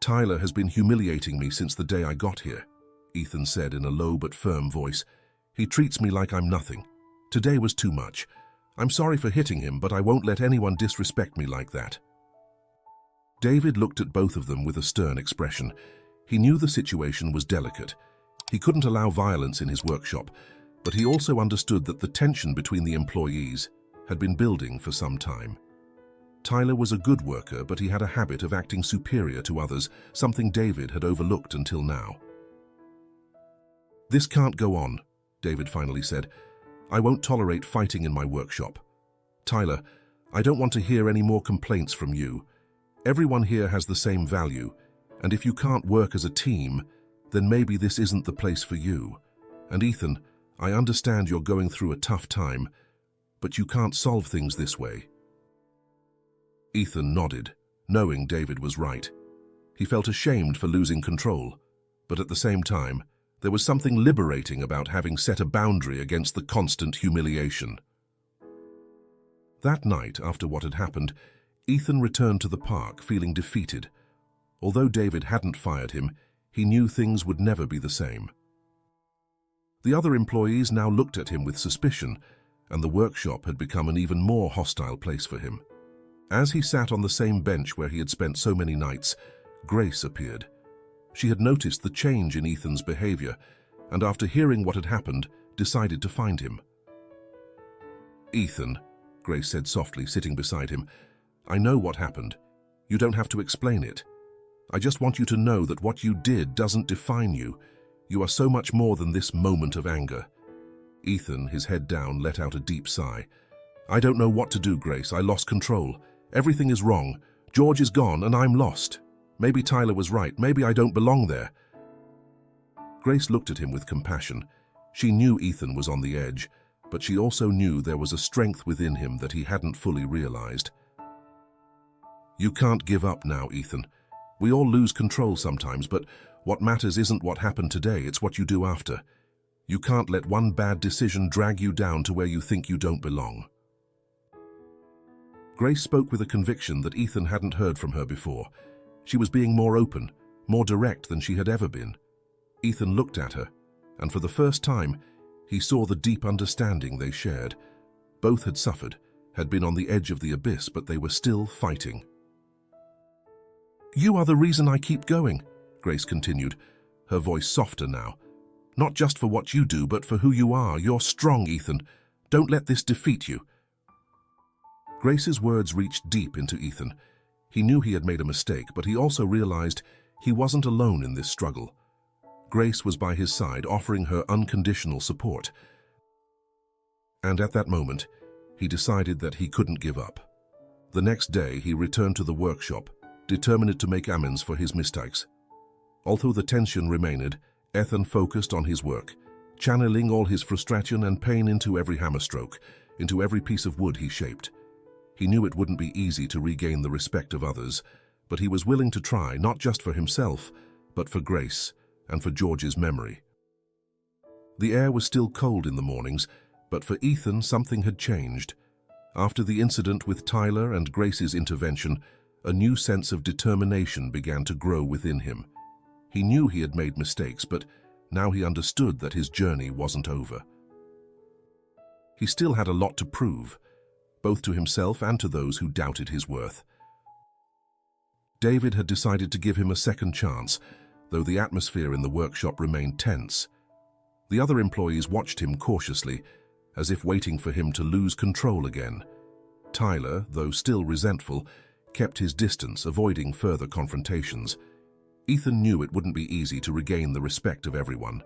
"Tyler has been humiliating me since the day I got here," Ethan said in a low but firm voice. "He treats me like I'm nothing. Today was too much. I'm sorry for hitting him, but I won't let anyone disrespect me like that." David looked at both of them with a stern expression. He knew the situation was delicate. He couldn't allow violence in his workshop, but he also understood that the tension between the employees had been building for some time. Tyler was a good worker, but he had a habit of acting superior to others, something David had overlooked until now. "This can't go on," David finally said. "I won't tolerate fighting in my workshop. Tyler, I don't want to hear any more complaints from you. Everyone here has the same value, and if you can't work as a team, then maybe this isn't the place for you. And Ethan, I understand you're going through a tough time, but you can't solve things this way." Ethan nodded, knowing David was right. He felt ashamed for losing control, but at the same time, there was something liberating about having set a boundary against the constant humiliation. That night, after what had happened, Ethan returned to the park feeling defeated. Although David hadn't fired him, he knew things would never be the same. The other employees now looked at him with suspicion, and the workshop had become an even more hostile place for him. As he sat on the same bench where he had spent so many nights, Grace appeared. She had noticed the change in Ethan's behavior, and after hearing what had happened, decided to find him. "Ethan," Grace said softly, sitting beside him, "I know what happened. You don't have to explain it. I just want you to know that what you did doesn't define you. You are so much more than this moment of anger." Ethan, his head down, let out a deep sigh. "I don't know what to do, Grace. I lost control. Everything is wrong. George is gone and I'm lost. Maybe Tyler was right. Maybe I don't belong there." Grace looked at him with compassion. She knew Ethan was on the edge, but she also knew there was a strength within him that he hadn't fully realized. "You can't give up now, Ethan. We all lose control sometimes, but what matters isn't what happened today, it's what you do after. You can't let one bad decision drag you down to where you think you don't belong." Grace spoke with a conviction that Ethan hadn't heard from her before. She was being more open, more direct than she had ever been. Ethan looked at her, and for the first time, he saw the deep understanding they shared. Both had suffered, had been on the edge of the abyss, but they were still fighting. "You are the reason I keep going," Grace continued, her voice softer now. "Not just for what you do, but for who you are. You're strong, Ethan. Don't let this defeat you." Grace's words reached deep into Ethan. He knew he had made a mistake, but he also realized he wasn't alone in this struggle. Grace was by his side, offering her unconditional support. And at that moment, he decided that he couldn't give up. The next day, he returned to the workshop, determined to make amends for his mistakes. Although the tension remained, Ethan focused on his work, channeling all his frustration and pain into every hammerstroke, into every piece of wood he shaped. He knew it wouldn't be easy to regain the respect of others, but he was willing to try, not just for himself, but for Grace and for George's memory. The air was still cold in the mornings, but for Ethan something had changed. After the incident with Tyler and Grace's intervention, a new sense of determination began to grow within him. He knew he had made mistakes, but now he understood that his journey wasn't over. He still had a lot to prove, both to himself and to those who doubted his worth. David had decided to give him a second chance, though the atmosphere in the workshop remained tense. The other employees watched him cautiously, as if waiting for him to lose control again. Tyler, though still resentful, kept his distance, avoiding further confrontations. Ethan knew it wouldn't be easy to regain the respect of everyone,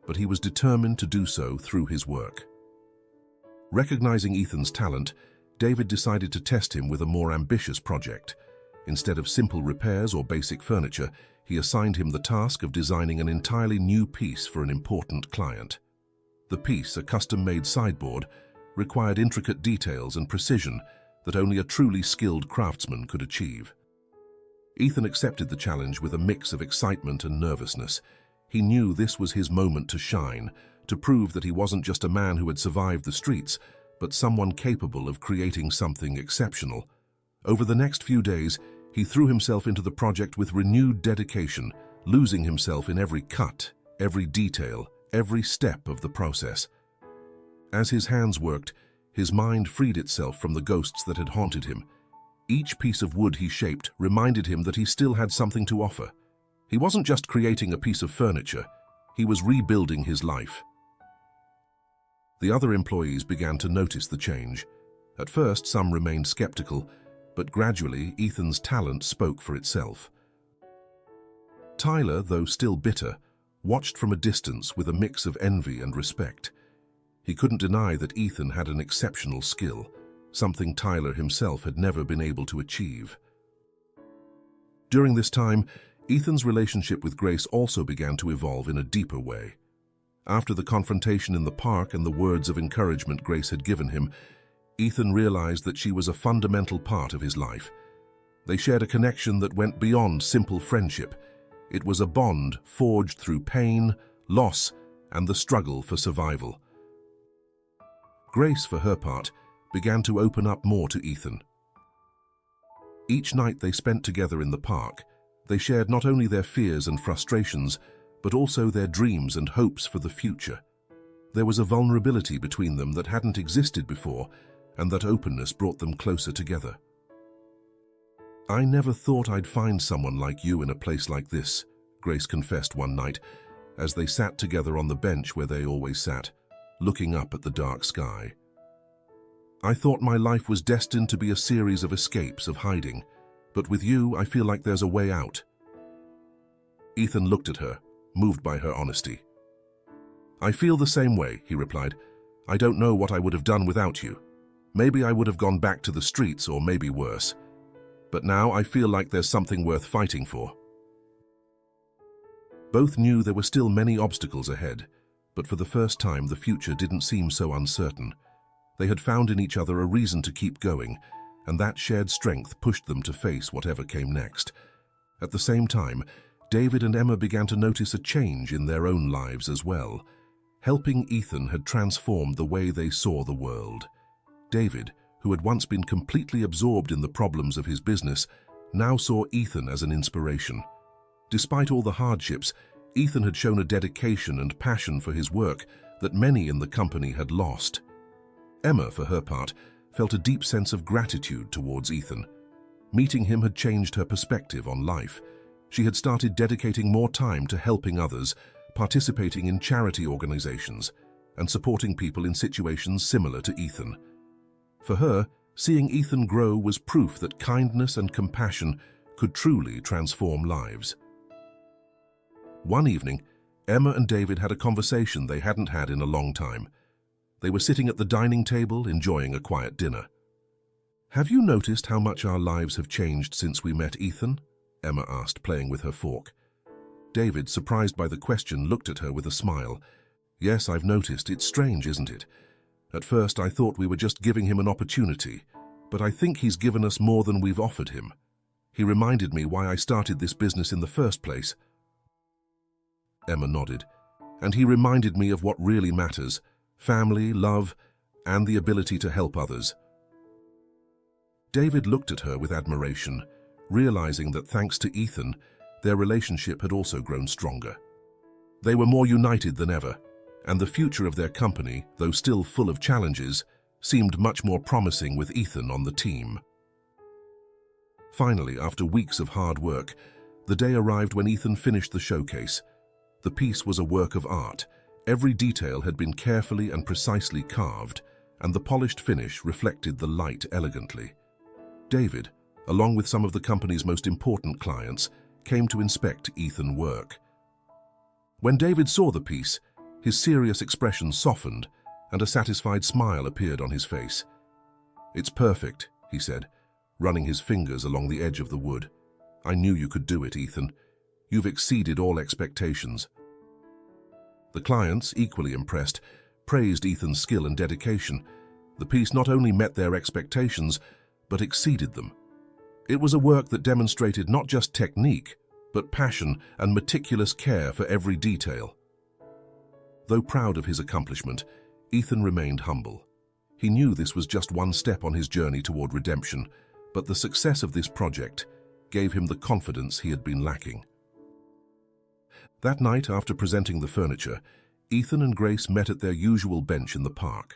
but he was determined to do so through his work. Recognizing Ethan's talent, David decided to test him with a more ambitious project. Instead of simple repairs or basic furniture, he assigned him the task of designing an entirely new piece for an important client. The piece, a custom-made sideboard, required intricate details and precision that only a truly skilled craftsman could achieve. Ethan accepted the challenge with a mix of excitement and nervousness. He knew this was his moment to shine, to prove that he wasn't just a man who had survived the streets, but someone capable of creating something exceptional. Over the next few days, he threw himself into the project with renewed dedication, losing himself in every cut, every detail, every step of the process. As his hands worked, His mind freed itself from the ghosts that had haunted him. Each piece of wood he shaped reminded him that he still had something to offer. He wasn't just creating a piece of furniture, he was rebuilding his life. The other employees began to notice the change. At first, some remained skeptical, but gradually Ethan's talent spoke for itself. Tyler, though still bitter, watched from a distance with a mix of envy and respect. He couldn't deny that Ethan had an exceptional skill, something Tyler himself had never been able to achieve. During this time, Ethan's relationship with Grace also began to evolve in a deeper way. After the confrontation in the park and the words of encouragement Grace had given him, Ethan realized that she was a fundamental part of his life. They shared a connection that went beyond simple friendship. It was a bond forged through pain, loss, and the struggle for survival. Grace, for her part, began to open up more to Ethan. Each night they spent together in the park, they shared not only their fears and frustrations, but also their dreams and hopes for the future. There was a vulnerability between them that hadn't existed before, and that openness brought them closer together. "I never thought I'd find someone like you in a place like this," Grace confessed one night, as they sat together on the bench where they always sat, looking up at the dark sky. "I thought my life was destined to be a series of escapes, of hiding, but with you, I feel like there's a way out." Ethan looked at her, moved by her honesty. "I feel the same way," he replied. "I don't know what I would have done without you. Maybe I would have gone back to the streets, or maybe worse. But now I feel like there's something worth fighting for." Both knew there were still many obstacles ahead, but for the first time the future didn't seem so uncertain. They had found in each other a reason to keep going, and that shared strength pushed them to face whatever came next. At the same time, David and Emma began to notice a change in their own lives as well. Helping Ethan had transformed the way they saw the world. David, who had once been completely absorbed in the problems of his business, now saw Ethan as an inspiration. Despite all the hardships, Ethan had shown a dedication and passion for his work that many in the company had lost. Emma, for her part, felt a deep sense of gratitude towards Ethan. Meeting him had changed her perspective on life. She had started dedicating more time to helping others, participating in charity organizations, and supporting people in situations similar to Ethan. For her, seeing Ethan grow was proof that kindness and compassion could truly transform lives. One evening, Emma and David had a conversation they hadn't had in a long time. They were sitting at the dining table, enjoying a quiet dinner. "Have you noticed how much our lives have changed since we met Ethan?" Emma asked, playing with her fork. David, surprised by the question, looked at her with a smile. "Yes, I've noticed. It's strange, isn't it? At first I thought we were just giving him an opportunity, but I think he's given us more than we've offered him. He reminded me why I started this business in the first place." Emma nodded. "And he reminded me of what really matters: family, love, and the ability to help others." David looked at her with admiration, realizing that thanks to Ethan, their relationship had also grown stronger. They were more united than ever, and the future of their company, though still full of challenges, seemed much more promising with Ethan on the team. Finally, after weeks of hard work, the day arrived when Ethan finished the showcase. The piece was a work of art. Every detail had been carefully and precisely carved, and the polished finish reflected the light elegantly. David, along with some of the company's most important clients, came to inspect Ethan's work. When David saw the piece, his serious expression softened, and a satisfied smile appeared on his face. "It's perfect," he said, running his fingers along the edge of the wood. "I knew you could do it, Ethan. You've exceeded all expectations." The clients, equally impressed, praised Ethan's skill and dedication. The piece not only met their expectations, but exceeded them. It was a work that demonstrated not just technique, but passion and meticulous care for every detail. Though proud of his accomplishment, Ethan remained humble. He knew this was just one step on his journey toward redemption, but the success of this project gave him the confidence he had been lacking. That night, after presenting the furniture, Ethan and Grace met at their usual bench in the park.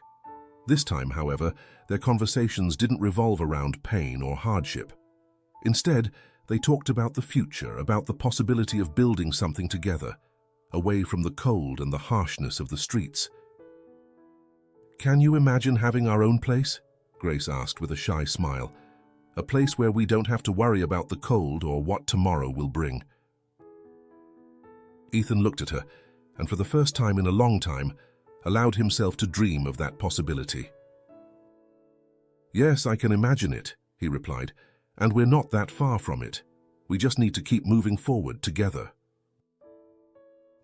This time, however, their conversations didn't revolve around pain or hardship. Instead, they talked about the future, about the possibility of building something together, away from the cold and the harshness of the streets. "Can you imagine having our own place?" Grace asked with a shy smile. "A place where we don't have to worry about the cold or what tomorrow will bring." Ethan looked at her, and for the first time in a long time, allowed himself to dream of that possibility. "Yes, I can imagine it," he replied, "and we're not that far from it. We just need to keep moving forward together."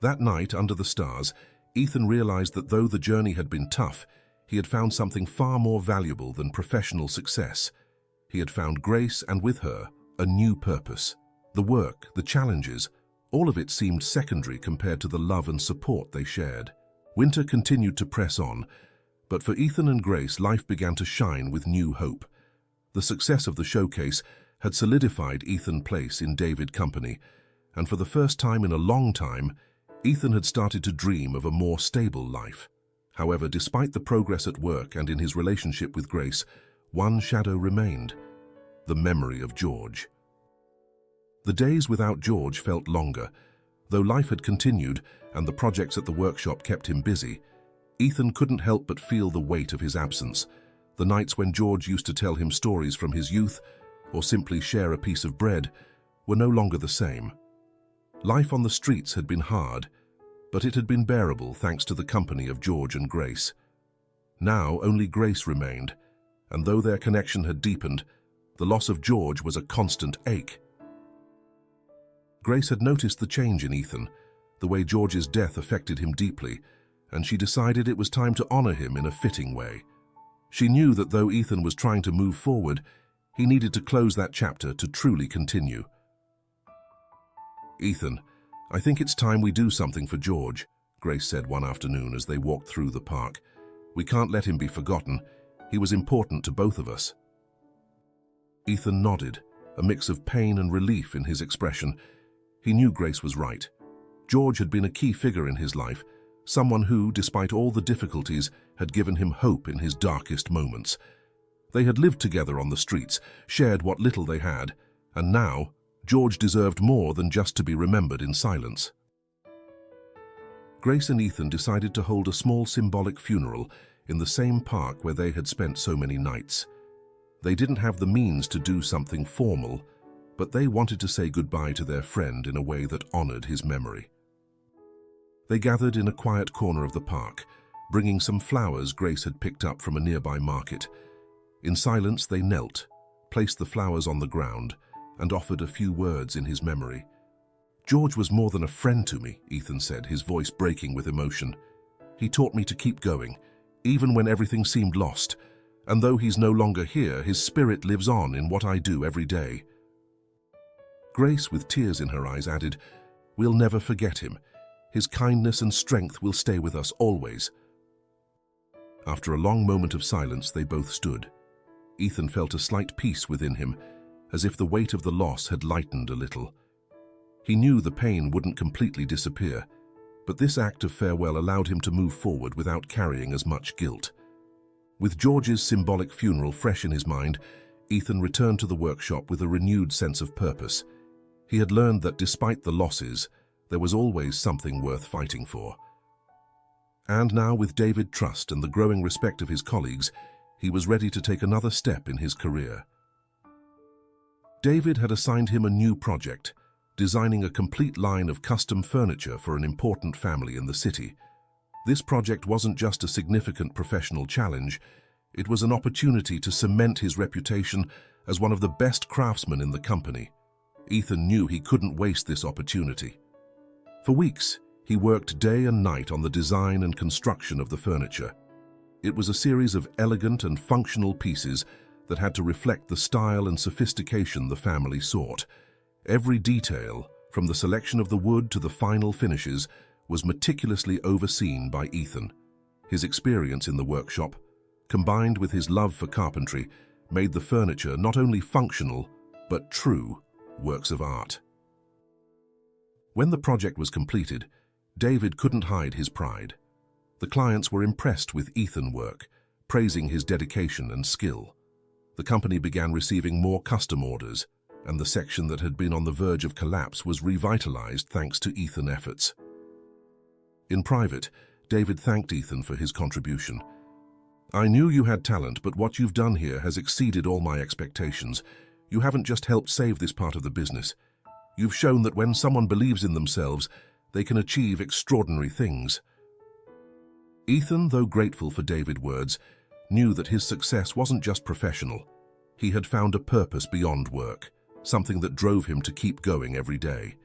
That night, under the stars, Ethan realized that though the journey had been tough, he had found something far more valuable than professional success. He had found Grace, and with her, a new purpose. The work, the challenges, all of it seemed secondary compared to the love and support they shared. Winter continued to press on, but for Ethan and Grace, life began to shine with new hope. The success of the showcase had solidified Ethan's place in David Company, and for the first time in a long time, Ethan had started to dream of a more stable life. However, despite the progress at work and in his relationship with Grace, one shadow remained: the memory of George. The days without George felt longer. Though life had continued and the projects at the workshop kept him busy, Ethan couldn't help but feel the weight of his absence. The nights when George used to tell him stories from his youth or simply share a piece of bread were no longer the same. Life on the streets had been hard, but it had been bearable thanks to the company of George and Grace. Now only Grace remained, and though their connection had deepened, the loss of George was a constant ache. Grace had noticed the change in Ethan, the way George's death affected him deeply, and she decided it was time to honor him in a fitting way. She knew that though Ethan was trying to move forward, he needed to close that chapter to truly continue. "Ethan, I think it's time we do something for George," Grace said one afternoon as they walked through the park. "We can't let him be forgotten. He was important to both of us." Ethan nodded, a mix of pain and relief in his expression. He knew Grace was right. George had been a key figure in his life, someone who, despite all the difficulties, had given him hope in his darkest moments. They had lived together on the streets, shared what little they had, and now George deserved more than just to be remembered in silence. Grace and Ethan decided to hold a small symbolic funeral in the same park where they had spent so many nights. They didn't have the means to do something formal, but they wanted to say goodbye to their friend in a way that honored his memory. They gathered in a quiet corner of the park, bringing some flowers Grace had picked up from a nearby market. In silence, they knelt, placed the flowers on the ground, and offered a few words in his memory. "George was more than a friend to me," Ethan said, his voice breaking with emotion. "He taught me to keep going, even when everything seemed lost, and though he's no longer here, his spirit lives on in what I do every day." Grace, with tears in her eyes, added, "We'll never forget him. His kindness and strength will stay with us always." After a long moment of silence, they both stood. Ethan felt a slight peace within him, as if the weight of the loss had lightened a little. He knew the pain wouldn't completely disappear, but this act of farewell allowed him to move forward without carrying as much guilt. With George's symbolic funeral fresh in his mind, Ethan returned to the workshop with a renewed sense of purpose. He had learned that despite the losses, there was always something worth fighting for. And now, with David's trust and the growing respect of his colleagues, he was ready to take another step in his career. David had assigned him a new project, designing a complete line of custom furniture for an important family in the city. This project wasn't just a significant professional challenge, it was an opportunity to cement his reputation as one of the best craftsmen in the company. Ethan knew he couldn't waste this opportunity. For weeks, he worked day and night on the design and construction of the furniture. It was a series of elegant and functional pieces that had to reflect the style and sophistication the family sought. Every detail, from the selection of the wood to the final finishes, was meticulously overseen by Ethan. His experience in the workshop, combined with his love for carpentry, made the furniture not only functional, but true works of art. When the project was completed, David couldn't hide his pride. The clients were impressed with Ethan's work, praising his dedication and skill. The company began receiving more custom orders, and the section that had been on the verge of collapse was revitalized thanks to Ethan's efforts. In private, David thanked Ethan for his contribution. "I knew you had talent, but what you've done here has exceeded all my expectations. You haven't just helped save this part of the business. You've shown that when someone believes in themselves, they can achieve extraordinary things." Ethan, though grateful for David's words, knew that his success wasn't just professional. He had found a purpose beyond work, something that drove him to keep going every day.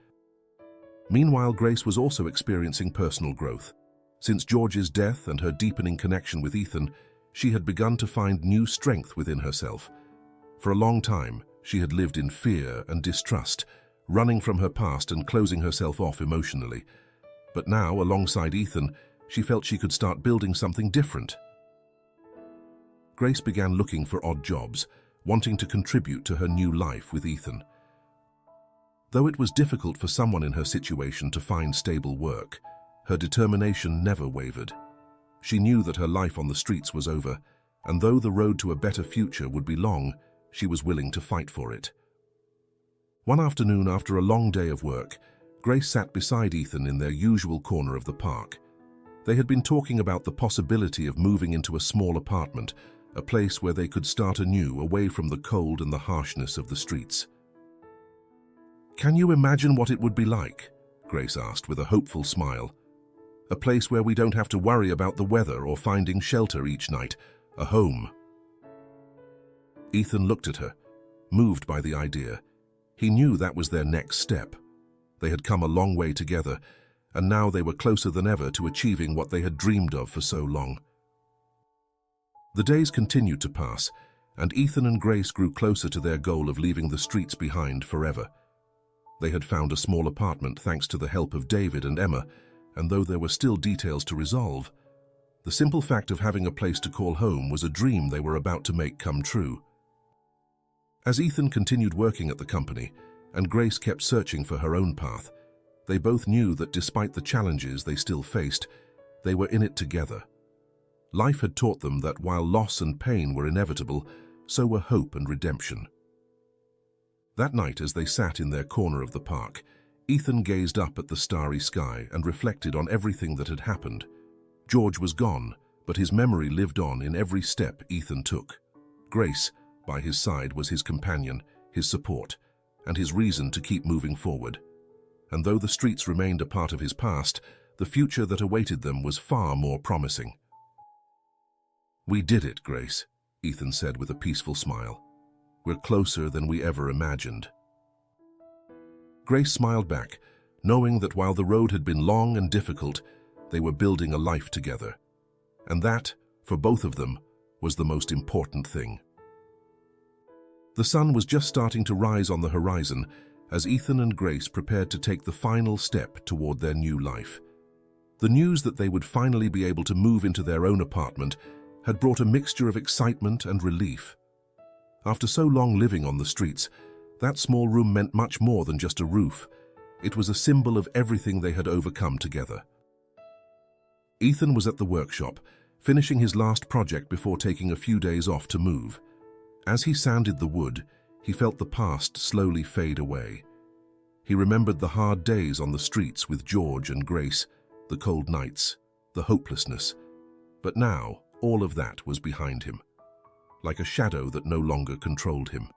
Meanwhile, Grace was also experiencing personal growth. Since George's death and her deepening connection with Ethan, she had begun to find new strength within herself. For a long time, she had lived in fear and distrust, running from her past and closing herself off emotionally. But now, alongside Ethan, she felt she could start building something different. Grace began looking for odd jobs, wanting to contribute to her new life with Ethan. Though it was difficult for someone in her situation to find stable work, her determination never wavered. She knew that her life on the streets was over, and though the road to a better future would be long, she was willing to fight for it. One afternoon, after a long day of work, Grace sat beside Ethan in their usual corner of the park. They had been talking about the possibility of moving into a small apartment, a place where they could start anew, away from the cold and the harshness of the streets. "Can you imagine what it would be like?" Grace asked with a hopeful smile. "A place where we don't have to worry about the weather or finding shelter each night. A home." Ethan looked at her, moved by the idea. He knew that was their next step. They had come a long way together, and now they were closer than ever to achieving what they had dreamed of for so long. The days continued to pass, and Ethan and Grace grew closer to their goal of leaving the streets behind forever. They had found a small apartment thanks to the help of David and Emma, and though there were still details to resolve, the simple fact of having a place to call home was a dream they were about to make come true. As Ethan continued working at the company, and Grace kept searching for her own path, they both knew that despite the challenges they still faced, they were in it together. Life had taught them that while loss and pain were inevitable, so were hope and redemption. That night, as they sat in their corner of the park, Ethan gazed up at the starry sky and reflected on everything that had happened. George was gone, but his memory lived on in every step Ethan took. Grace, by his side, was his companion, his support, and his reason to keep moving forward. And though the streets remained a part of his past, the future that awaited them was far more promising. "We did it, Grace," Ethan said with a peaceful smile. "We're closer than we ever imagined." Grace smiled back, knowing that while the road had been long and difficult, they were building a life together. And that, for both of them, was the most important thing. The sun was just starting to rise on the horizon as Ethan and Grace prepared to take the final step toward their new life. The news that they would finally be able to move into their own apartment had brought a mixture of excitement and relief. After so long living on the streets, that small room meant much more than just a roof. It was a symbol of everything they had overcome together. Ethan was at the workshop, finishing his last project before taking a few days off to move. As he sanded the wood, he felt the past slowly fade away. He remembered the hard days on the streets with George and Grace, the cold nights, the hopelessness. But now, all of that was behind him, like a shadow that no longer controlled him.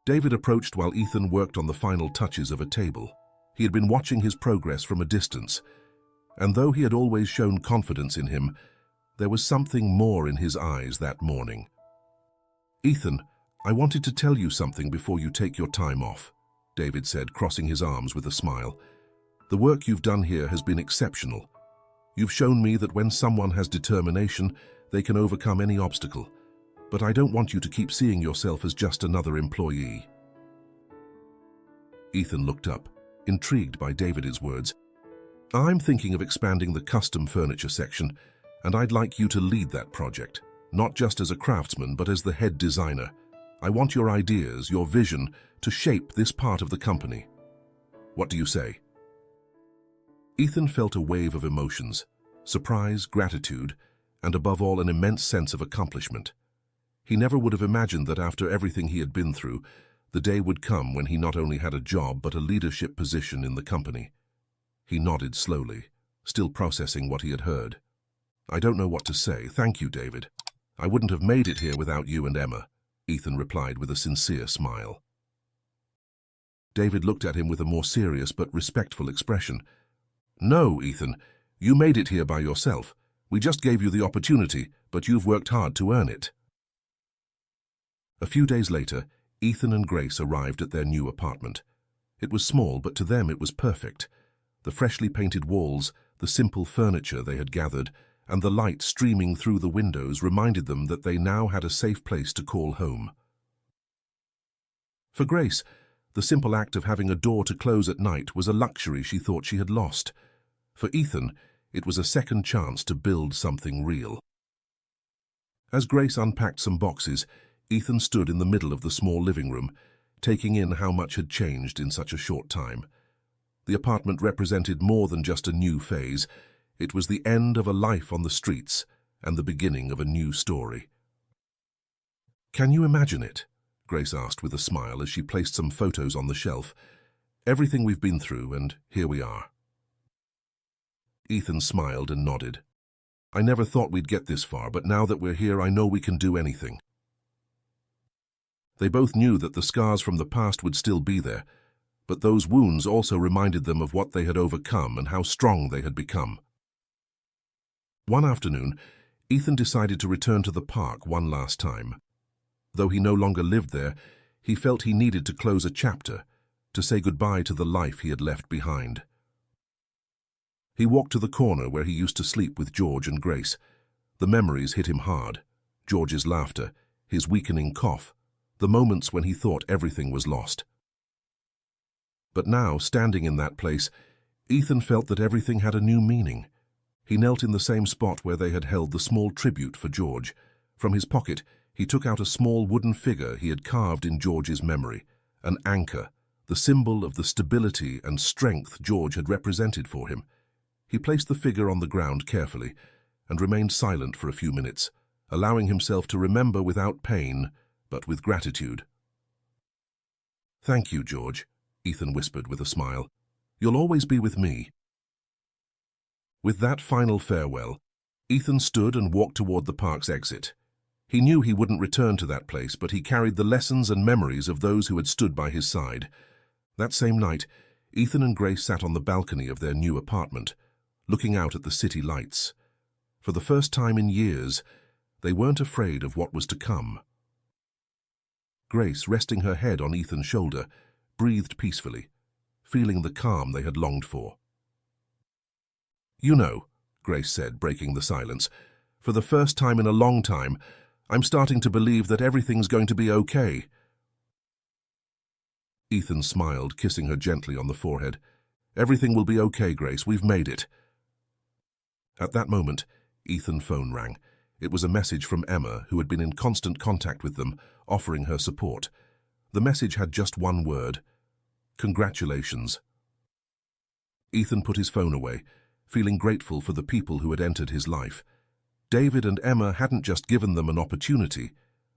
David approached while Ethan worked on the final touches of a table. He had been watching his progress from a distance, and though he had always shown confidence in him, there was something more in his eyes that morning. "Ethan, I wanted to tell you something before you take your time off," David said, crossing his arms with a smile. "The work you've done here has been exceptional. You've shown me that when someone has determination, they can overcome any obstacle. But I don't want you to keep seeing yourself as just another employee." Ethan looked up, intrigued by David's words. "I'm thinking of expanding the custom furniture section, and I'd like you to lead that project, not just as a craftsman, but as the head designer. I want your ideas, your vision, to shape this part of the company. What do you say?" Ethan felt a wave of emotions, surprise, gratitude, and above all an immense sense of accomplishment. He never would have imagined that after everything he had been through, the day would come when he not only had a job but a leadership position in the company. He nodded slowly, still processing what he had heard. "I don't know what to say. Thank you, David. I wouldn't have made it here without you and Emma," Ethan replied with a sincere smile. David looked at him with a more serious but respectful expression. "No, Ethan, you made it here by yourself. We just gave you the opportunity, but you've worked hard to earn it." A few days later, Ethan and Grace arrived at their new apartment. It was small, but to them it was perfect. The freshly painted walls, the simple furniture they had gathered, and the light streaming through the windows reminded them that they now had a safe place to call home. For Grace, the simple act of having a door to close at night was a luxury she thought she had lost. For Ethan, it was a second chance to build something real. As Grace unpacked some boxes, Ethan stood in the middle of the small living room, taking in how much had changed in such a short time. The apartment represented more than just a new phase. It was the end of a life on the streets and the beginning of a new story. "Can you imagine it?" Grace asked with a smile as she placed some photos on the shelf. "Everything we've been through, and here we are." Ethan smiled and nodded. "I never thought we'd get this far, but now that we're here, I know we can do anything." They both knew that the scars from the past would still be there, but those wounds also reminded them of what they had overcome and how strong they had become. One afternoon, Ethan decided to return to the park one last time. Though he no longer lived there, he felt he needed to close a chapter, to say goodbye to the life he had left behind. He walked to the corner where he used to sleep with George and Grace. The memories hit him hard. George's laughter, his weakening cough, the moments when he thought everything was lost. But now, standing in that place, Ethan felt that everything had a new meaning. He knelt in the same spot where they had held the small tribute for George. From his pocket, he took out a small wooden figure he had carved in George's memory, an anchor, the symbol of the stability and strength George had represented for him. He placed the figure on the ground carefully and remained silent for a few minutes, allowing himself to remember without pain, but with gratitude. "Thank you, George," Ethan whispered with a smile. "You'll always be with me." With that final farewell, Ethan stood and walked toward the park's exit. He knew he wouldn't return to that place, but he carried the lessons and memories of those who had stood by his side. That same night, Ethan and Grace sat on the balcony of their new apartment, looking out at the city lights. For the first time in years, they weren't afraid of what was to come. Grace, resting her head on Ethan's shoulder, breathed peacefully, feeling the calm they had longed for. "You know," Grace said, breaking the silence, "for the first time in a long time, I'm starting to believe that everything's going to be okay." Ethan smiled, kissing her gently on the forehead. "Everything will be okay, Grace. We've made it." At that moment, Ethan's phone rang. It was a message from Emma, who had been in constant contact with them, offering her support. The message had just one word: "Congratulations." Ethan put his phone away, feeling grateful for the people who had entered his life. David and Emma hadn't just given them an opportunity,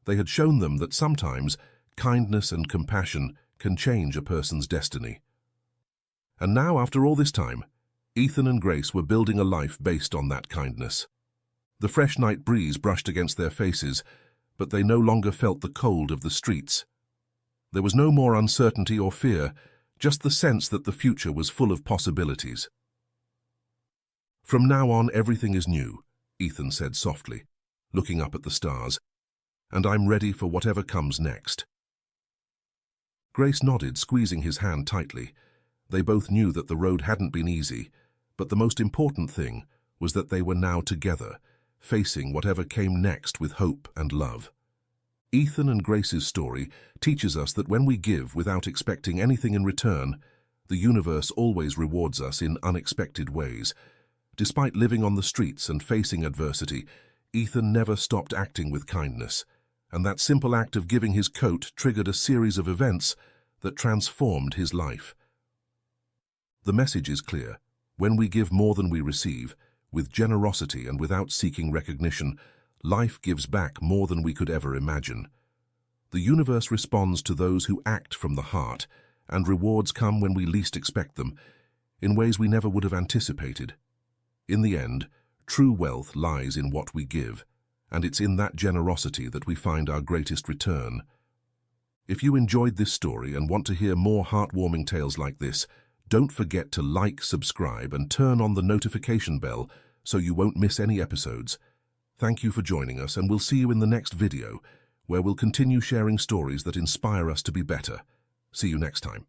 they had shown them that sometimes kindness and compassion can change a person's destiny. And now, after all this time, Ethan and Grace were building a life based on that kindness. The fresh night breeze brushed against their faces, but they no longer felt the cold of the streets. There was no more uncertainty or fear, just the sense that the future was full of possibilities. "From now on, everything is new," Ethan said softly, looking up at the stars, "and I'm ready for whatever comes next." Grace nodded, squeezing his hand tightly. They both knew that the road hadn't been easy, but the most important thing was that they were now together, facing whatever came next with hope and love. Ethan and Grace's story teaches us that when we give without expecting anything in return, the universe always rewards us in unexpected ways. Despite living on the streets and facing adversity, Ethan never stopped acting with kindness, and that simple act of giving his coat triggered a series of events that transformed his life. The message is clear: when we give more than we receive, With generosity and without seeking recognition, life gives back more than we could ever imagine. The universe responds to those who act from the heart, and rewards come when we least expect them, in ways we never would have anticipated. In the end, true wealth lies in what we give, and it's in that generosity that we find our greatest return. If you enjoyed this story and want to hear more heartwarming tales like this, don't forget to like, subscribe, and turn on the notification bell so you won't miss any episodes. Thank you for joining us, and we'll see you in the next video, where we'll continue sharing stories that inspire us to be better. See you next time.